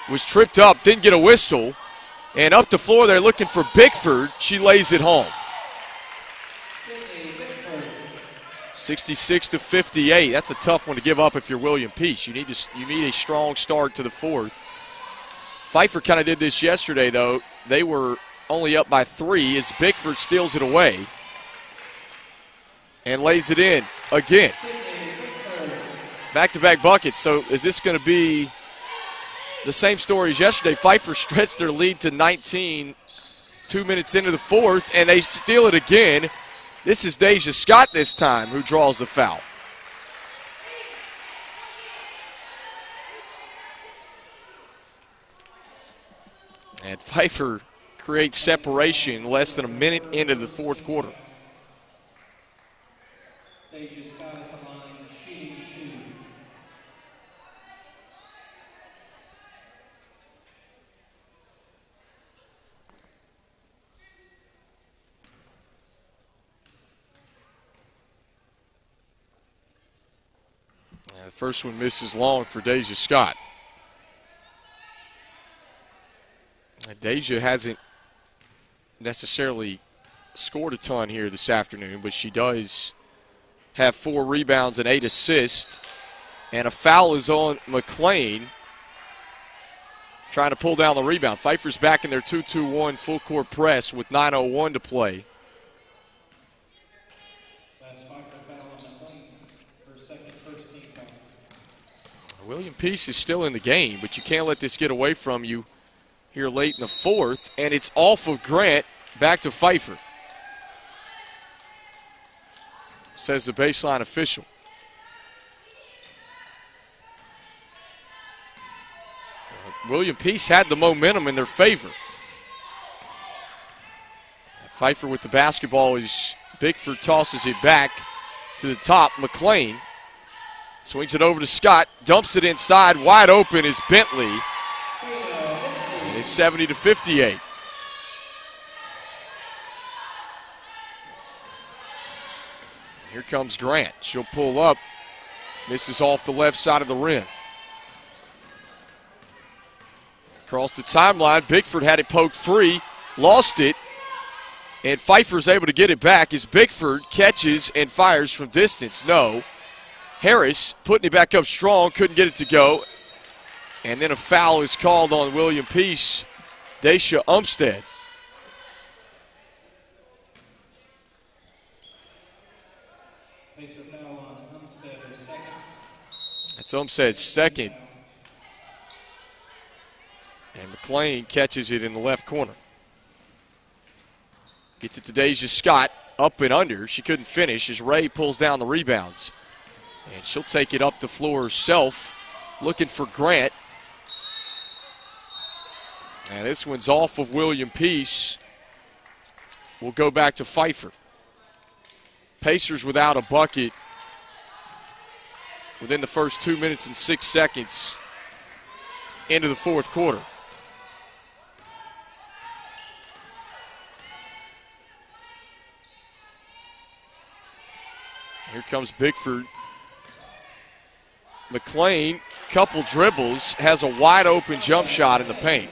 S1: Was tripped up, didn't get a whistle. And up the floor, they're looking for Bickford. She lays it home. 66-58. That's a tough one to give up if you're William Peace. You need a strong start to the fourth. Pfeiffer kind of did this yesterday, though. They were only up by 3 as Bickford steals it away and lays it in again. Back-to-back buckets. So is this going to be the same story as yesterday? Pfeiffer stretched their lead to 19 2 minutes into the fourth, and they steal it again. This is Deja Scott this time who draws the foul. And Pfeiffer creates separation less than a minute into the fourth quarter.
S2: Deja Scott at the line, shooting 2.
S1: The first one misses long for Deja Scott. Deja hasn't necessarily scored a ton here this afternoon, but she does have 4 rebounds and 8 assists. And a foul is on McLean, trying to pull down the rebound. Pfeiffer's back in their 2-2-1 full court press with 9:01 to play. William Peace is still in the game, but you can't let this get away from you here late in the fourth, and it's off of Grant, back to Pfeiffer, says the baseline official. William Peace had the momentum in their favor. Pfeiffer with the basketball as Bickford tosses it back to the top. McLean swings it over to Scott, dumps it inside. Wide open is Bentley. And it's 70-58. Here comes Grant. She'll pull up. Misses off the left side of the rim. Across the timeline, Bickford had it poked free, lost it, and Pfeiffer's able to get it back as Bickford catches and fires from distance. No. Harris putting it back up strong, couldn't get it to go. And then a foul is called on William Peace, Daisha Umstead.
S2: Pacer foul on Umstead, her second.
S1: That's Umstead's second. And McLean catches it in the left corner. Gets it to Deja Scott, up and under. She couldn't finish as Ray pulls down the rebounds. And she'll take it up the floor herself, looking for Grant. And this one's off of William Peace. We'll go back to Pfeiffer. Pacers without a bucket within the first 2 minutes and 6 seconds into the fourth quarter. Here comes Bickford. McLean, couple dribbles, has a wide open jump shot in the paint.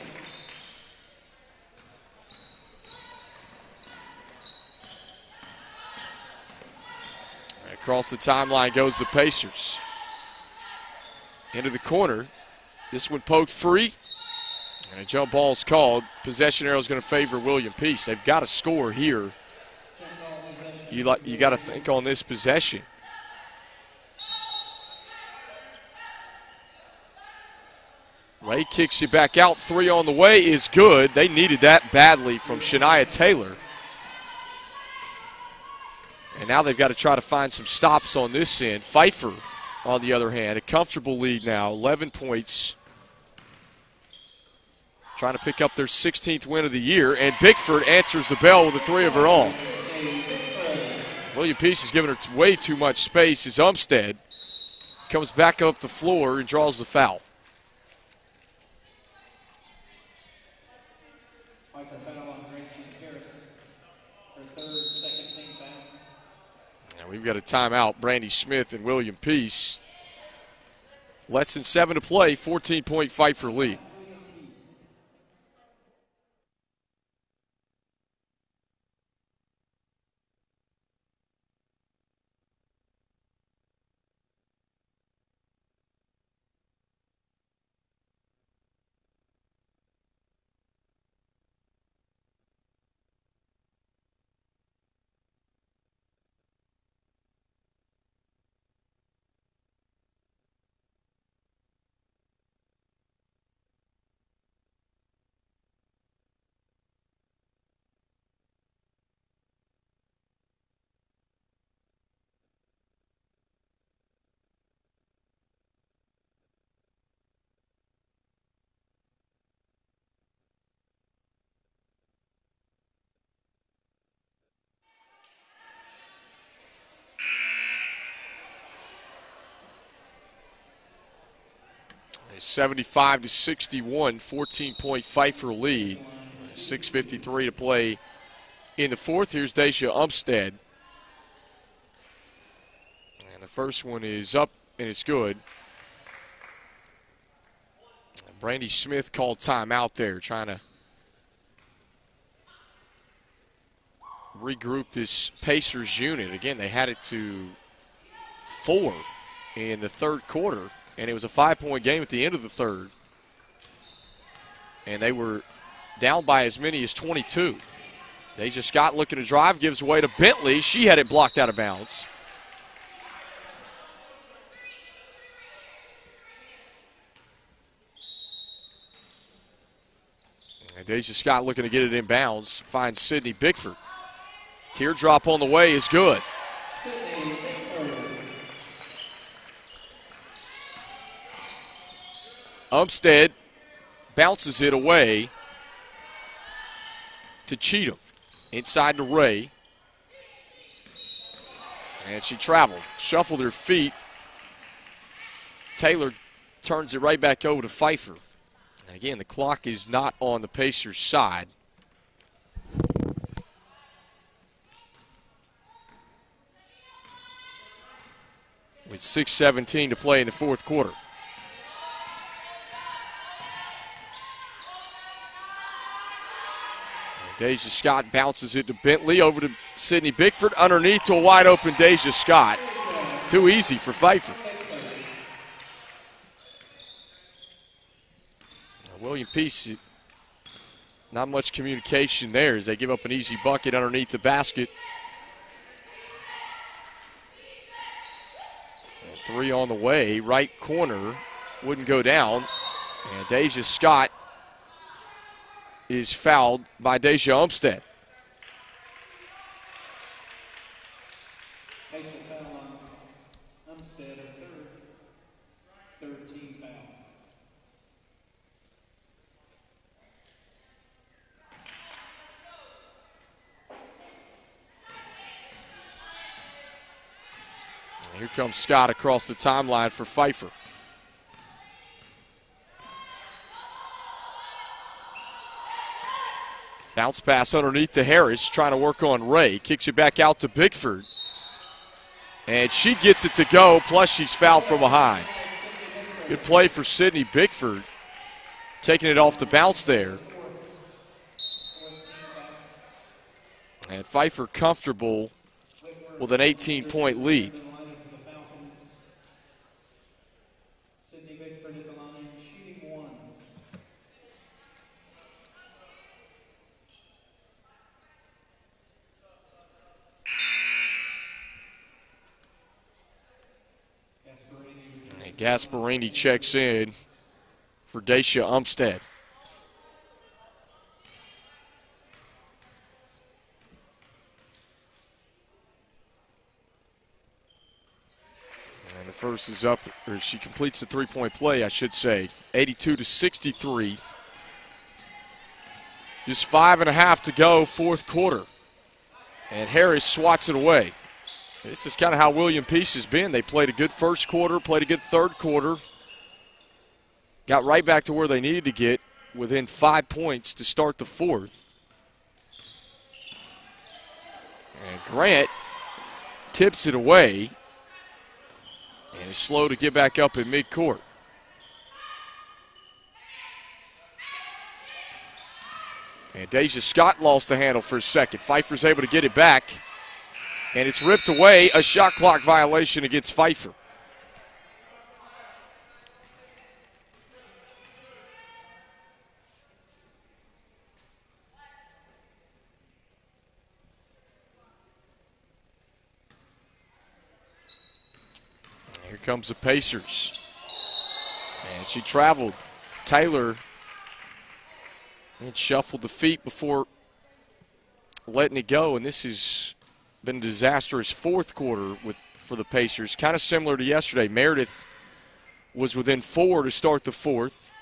S1: Across the timeline goes the Pacers. Into the corner. This one poked free. And a jump ball is called. Possession arrow is going to favor William Peace. They've got to score here. You got to think on this possession. Ray kicks it back out. 3 on the way is good. They needed that badly from Shania Taylor. And now they've got to try to find some stops on this end. Pfeiffer, on the other hand, a comfortable lead now, 11 points. Trying to pick up their 16th win of the year. And Bickford answers the bell with a 3 of her own. William Peace is giving her way too much space as Umstead comes back up the floor and draws the foul.
S2: Pfeiffer foul on Gracie Harris, her third, second team foul.
S1: And we've got a timeout. Brandy Smith and William Peace. Less than 7 to play, 14-point Pfeiffer lead. A 75-61, 14-point Pfeiffer lead. 6:53 to play in the fourth. Here's Daisha Umstead. And the first one is up, and it's good. Brandy Smith called timeout there, trying to regroup this Pacers unit. Again, they had it to 4 in the third quarter, and it was a 5-point game at the end of the third. And they were down by as many as 22. Deja Scott looking to drive, gives away to Bentley. She had it blocked out of bounds. And Deja Scott looking to get it in bounds, finds Sydney Bickford. Teardrop on the way is good. Umstead bounces it away to Cheatham. Inside to Ray. And she traveled, shuffled her feet. Taylor turns it right back over to Pfeiffer. And again, the clock is not on the Pacers' side. With 6:17 to play in the fourth quarter. Deja Scott bounces it to Bentley, over to Sydney Bickford, underneath to a wide open Deja Scott. Too easy for Pfeiffer. Now William Peace, not much communication there as they give up an easy bucket underneath the basket. And 3 on the way, right corner, wouldn't go down. And Deja Scott is fouled by Deja Umstead.
S2: Basic foul on Umstead, her third team foul.
S1: And here comes Scott across the timeline for Pfeiffer. Bounce pass underneath to Harris, trying to work on Ray. Kicks it back out to Bickford. And she gets it to go, plus she's fouled from behind. Good play for Sydney Bickford, taking it off the bounce there. And Pfeiffer comfortable with an 18-point lead.
S2: Sydney Bickford at the line, shooting 1.
S1: And Gasparini checks in for Deja Umstead. And the first is up, or she completes the three-point play, I should say. 82-63. Just 5.5 to go, fourth quarter. And Harris swats it away. This is kind of how William Peace has been. They played a good first quarter, played a good third quarter. Got right back to where they needed to get within 5 points to start the fourth. And Grant tips it away and is slow to get back up in midcourt. And Deja Scott lost the handle for a second. Pfeiffer's able to get it back. And it's ripped away, a shot clock violation against Pfeiffer. Here comes the Pacers. And she traveled. Taylor and shuffled the feet before letting it go, and this has been a disastrous fourth quarter for the Pacers. Kind of similar to yesterday. Meredith was within 4 to start the fourth.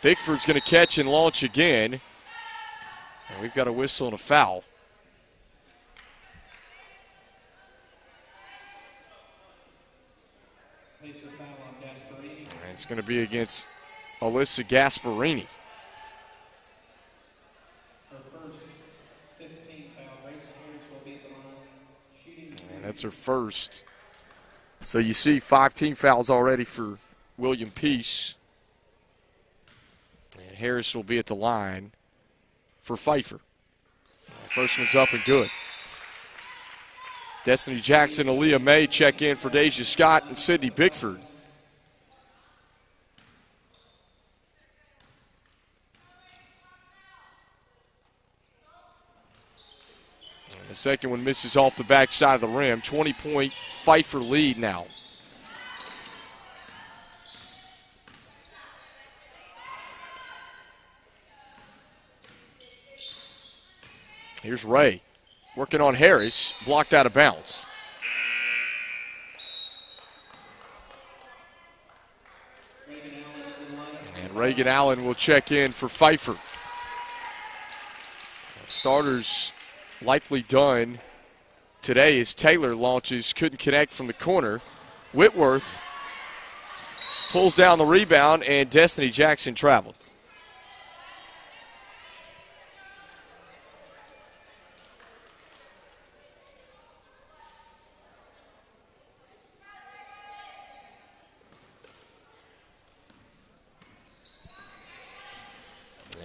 S1: Bickford's going to catch and launch again. And we've got a whistle and a foul.
S2: Pacer foul on Gasparini.
S1: And it's going to be against Alyssa Gasparini. That's her first. So you see 5 team fouls already for William Peace. And Harris will be at the line for Pfeiffer. First one's up and good. Destiny Jackson, Aaliyah May check in for Deja Scott and Sydney Bickford. The second one misses off the backside of the rim. 20-point Pfeiffer lead now. Here's Ray working on Harris, blocked out of bounds. Reagan Allen will check in for Pfeiffer. Starters likely done today as Taylor launches, couldn't connect from the corner. Whitworth pulls down the rebound, and Destiny Jackson traveled.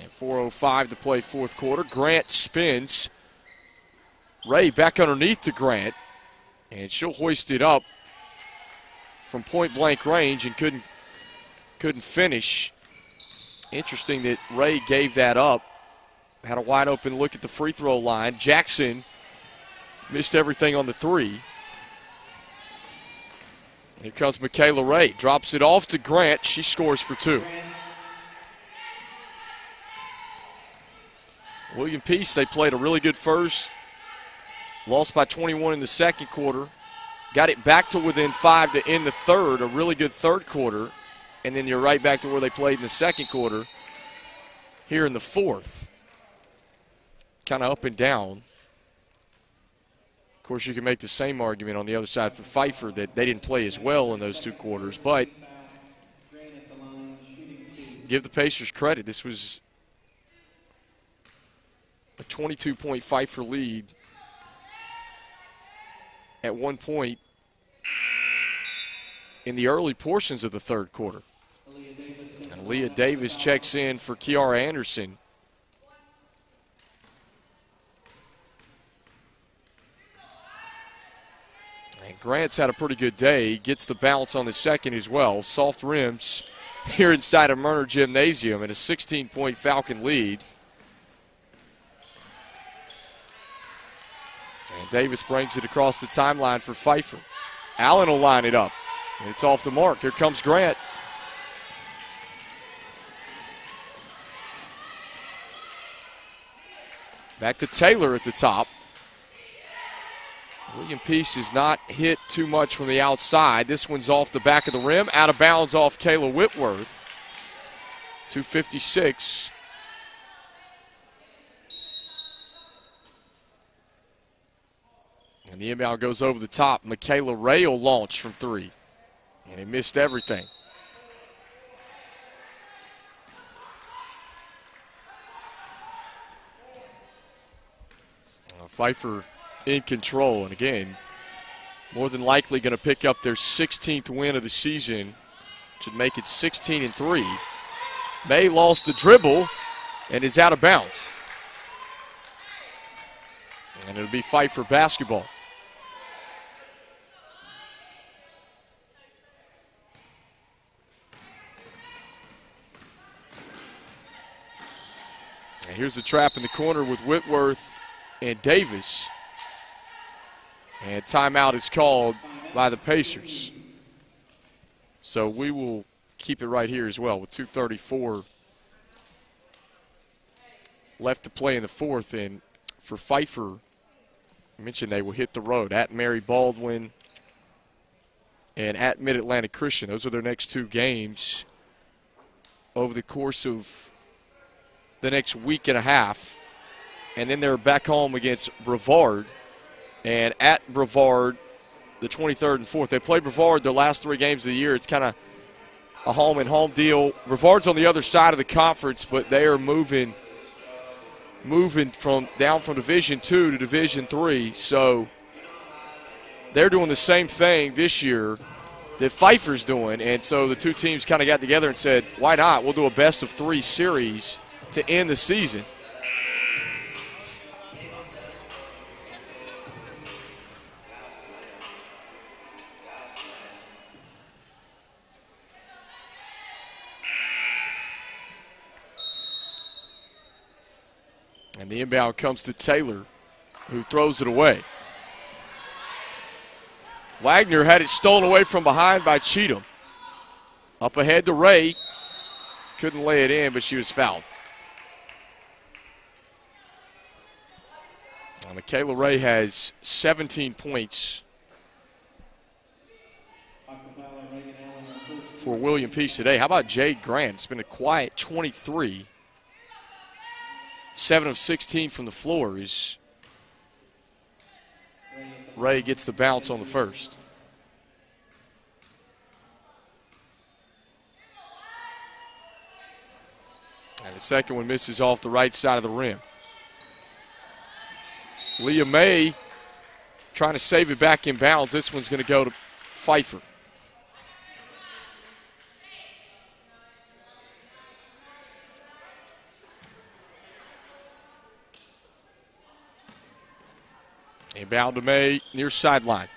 S1: And 4:05 to play fourth quarter. Grant spins. Ray back underneath to Grant, and she'll hoist it up from point-blank range and couldn't finish. Interesting that Ray gave that up. Had a wide open look at the free throw line. Jackson missed everything on the three. Here comes Michaela Ray. Drops it off to Grant. She scores for two. William Peace, they played a really good first. Lost by 21 in the second quarter. Got it back to within 5 to end the third, a really good third quarter. And then you're right back to where they played in the second quarter here in the fourth. Kind of up and down. Of course, you can make the same argument on the other side for Pfeiffer that they didn't play as well in those two quarters. But give the Pacers credit. This was a 22-point Pfeiffer lead at one point in the early portions of the third quarter. And Leah Davis checks in for Kiara Anderson. And Grant's had a pretty good day. He gets the bounce on the second as well. Soft rims here inside of Murner Gymnasium and a 16-point Falcon lead. And Davis brings it across the timeline for Pfeiffer. Allen will line it up. And it's off the mark. Here comes Grant. Back to Taylor at the top. William Peace has not hit too much from the outside. This one's off the back of the rim. Out of bounds off Kayla Whitworth. 2:56. And the inbound goes over the top. Michaela Ray will launch from three. And he missed everything. Pfeiffer in control. And again, more than likely going to pick up their 16th win of the season. Should make it 16-3. May lost the dribble and is out of bounds. And it'll be Pfeiffer basketball. And here's the trap in the corner with Whitworth and Davis. And timeout is called by the Pacers. So we will keep it right here as well with 2:34 left to play in the fourth. And for Pfeiffer, I mentioned they will hit the road at Mary Baldwin and at Mid-Atlantic Christian. Those are their next two games over the course of the next week and a half. And then they're back home against Brevard. And at Brevard, the 23rd and 4th. They play Brevard their last three games of the year. It's kind of a home-and-home deal. Brevard's on the other side of the conference, but they are moving from down from Division II to Division III. So they're doing the same thing this year that Pfeiffer's doing. And so the two teams kind of got together and said, why not? We'll do a best-of-3 series to end the season. And the inbound comes to Taylor, who throws it away. Wagner had it stolen away from behind by Cheatham. Up ahead to Ray. Couldn't lay it in, but she was fouled. Michaela Ray has 17 points for William Peace today. How about Jade Grant? It's been a quiet 23. 7 of 16 from the floor as Ray gets the bounce on the first. And the second one misses off the right side of the rim. Leah May trying to save it back in bounds. This one's going to go to Pfeiffer. Inbound to May, near sideline.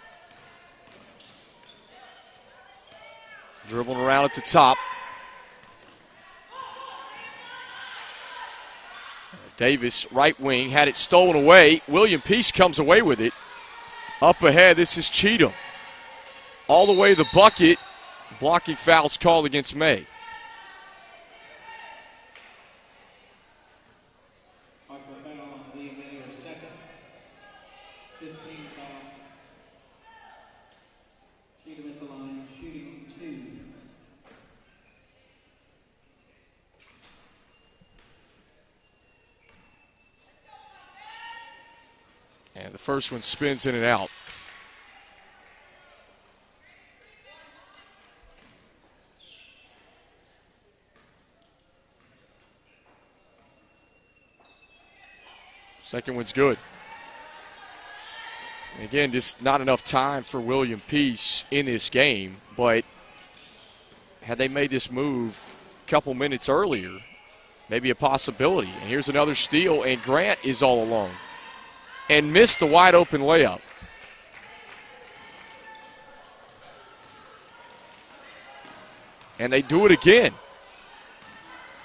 S1: Dribbling around at the top. Davis, right wing, had it stolen away. William Peace comes away with it. Up ahead, this is Cheatham. All the way to the bucket. Blocking fouls called against May. And the first one spins in and out. Second one's good. And again, just not enough time for William Peace in this game, but had they made this move a couple minutes earlier, maybe a possibility. And here's another steal, and Grant is all alone. And missed the wide open layup. And they do it again.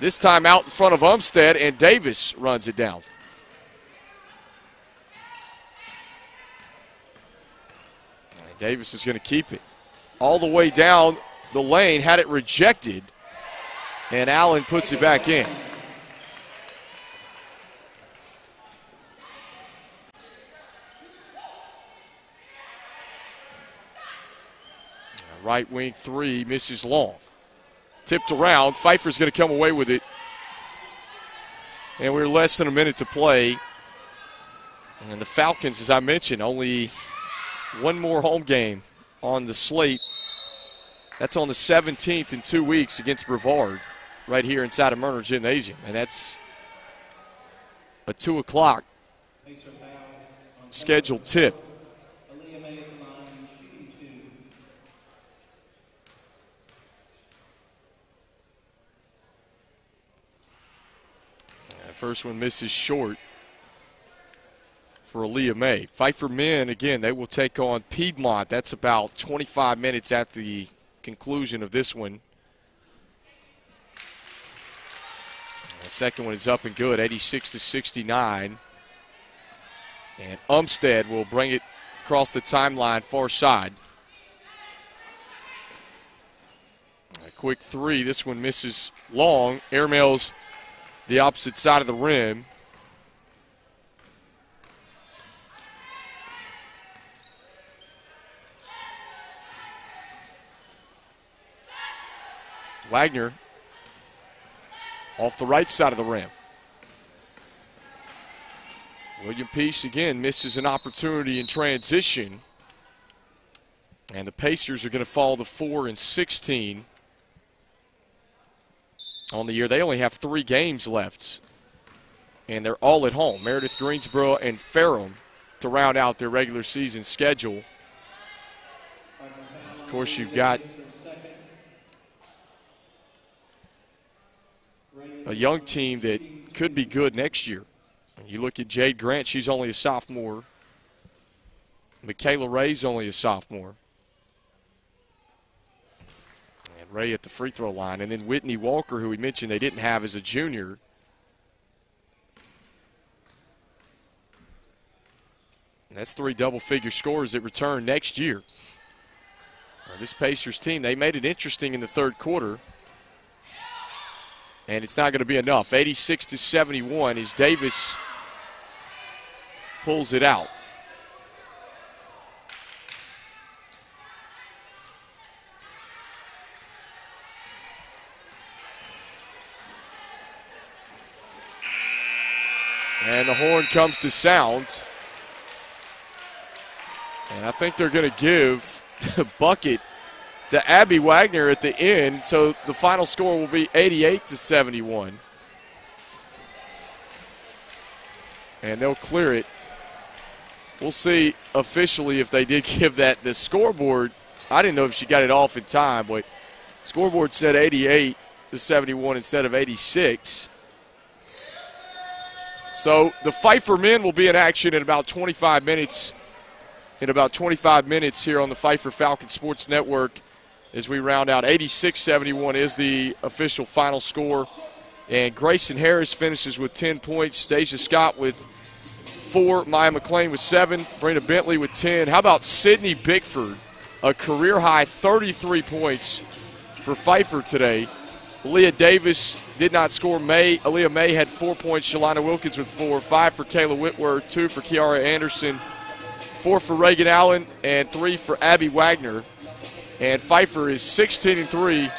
S1: This time out in front of Umstead, and Davis runs it down. And Davis is going to keep it. All the way down the lane, had it rejected, and Allen puts it back in. Right wing three, misses long. Tipped around. Pfeiffer's going to come away with it. And we're less than a minute to play. And the Falcons, as I mentioned, only one more home game on the slate. That's on the 17th in 2 weeks against Brevard right here inside of Murner Gymnasium. And that's a 2 o'clock scheduled tip. First one misses short for Aaliyah May. Pfeiffer men, again, they will take on Piedmont. That's about 25 minutes after the conclusion of this one. The second one is up and good, 86-69. And Umstead will bring it across the timeline far side. A quick three. This one misses long. Airmails the opposite side of the rim. Wagner off the right side of the rim. William Peace again misses an opportunity in transition. And the Pacers are going to fall to 4-16 on the year. They only have 3 games left, and they're all at home. Meredith, Greensboro, and Ferrum to round out their regular season schedule. Of course, you've got a young team that could be good next year. You look at Jade Grant, she's only a sophomore. Michaela Ray's only a sophomore. Ray at the free throw line. And then Whitney Walker, who we mentioned they didn't have as a junior. And that's 3 double-figure scores that return next year. This Pacers team, they made it interesting in the third quarter. And it's not going to be enough. 86-71 as Davis pulls it out. And the horn comes to sound. And I think they're going to give the bucket to Abby Wagner at the end. So the final score will be 88-71. And they'll clear it. We'll see officially if they did give that. The scoreboard, I didn't know if she got it off in time, but scoreboard said 88-71 instead of 86. So the Pfeiffer men will be in action in about 25 minutes. In about 25 minutes here on the Pfeiffer Falcon Sports Network as we round out. 86-71 is the official final score. And Grayson Harris finishes with 10 points. Deja Scott with 4. Maya McClain with 7. Brenda Bentley with 10. How about Sydney Bickford? A career-high 33 points for Pfeiffer today. Aaliyah Davis did not score. Aaliyah May had 4 points. Shalana Wilkins with 4. 5 for Kayla Whitworth. 2 for Kiara Anderson. 4 for Reagan Allen. And 3 for Abby Wagner. And Pfeiffer is 16-3.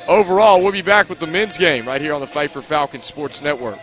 S1: Overall, we'll be back with the men's game right here on the Pfeiffer Falcon Sports Network.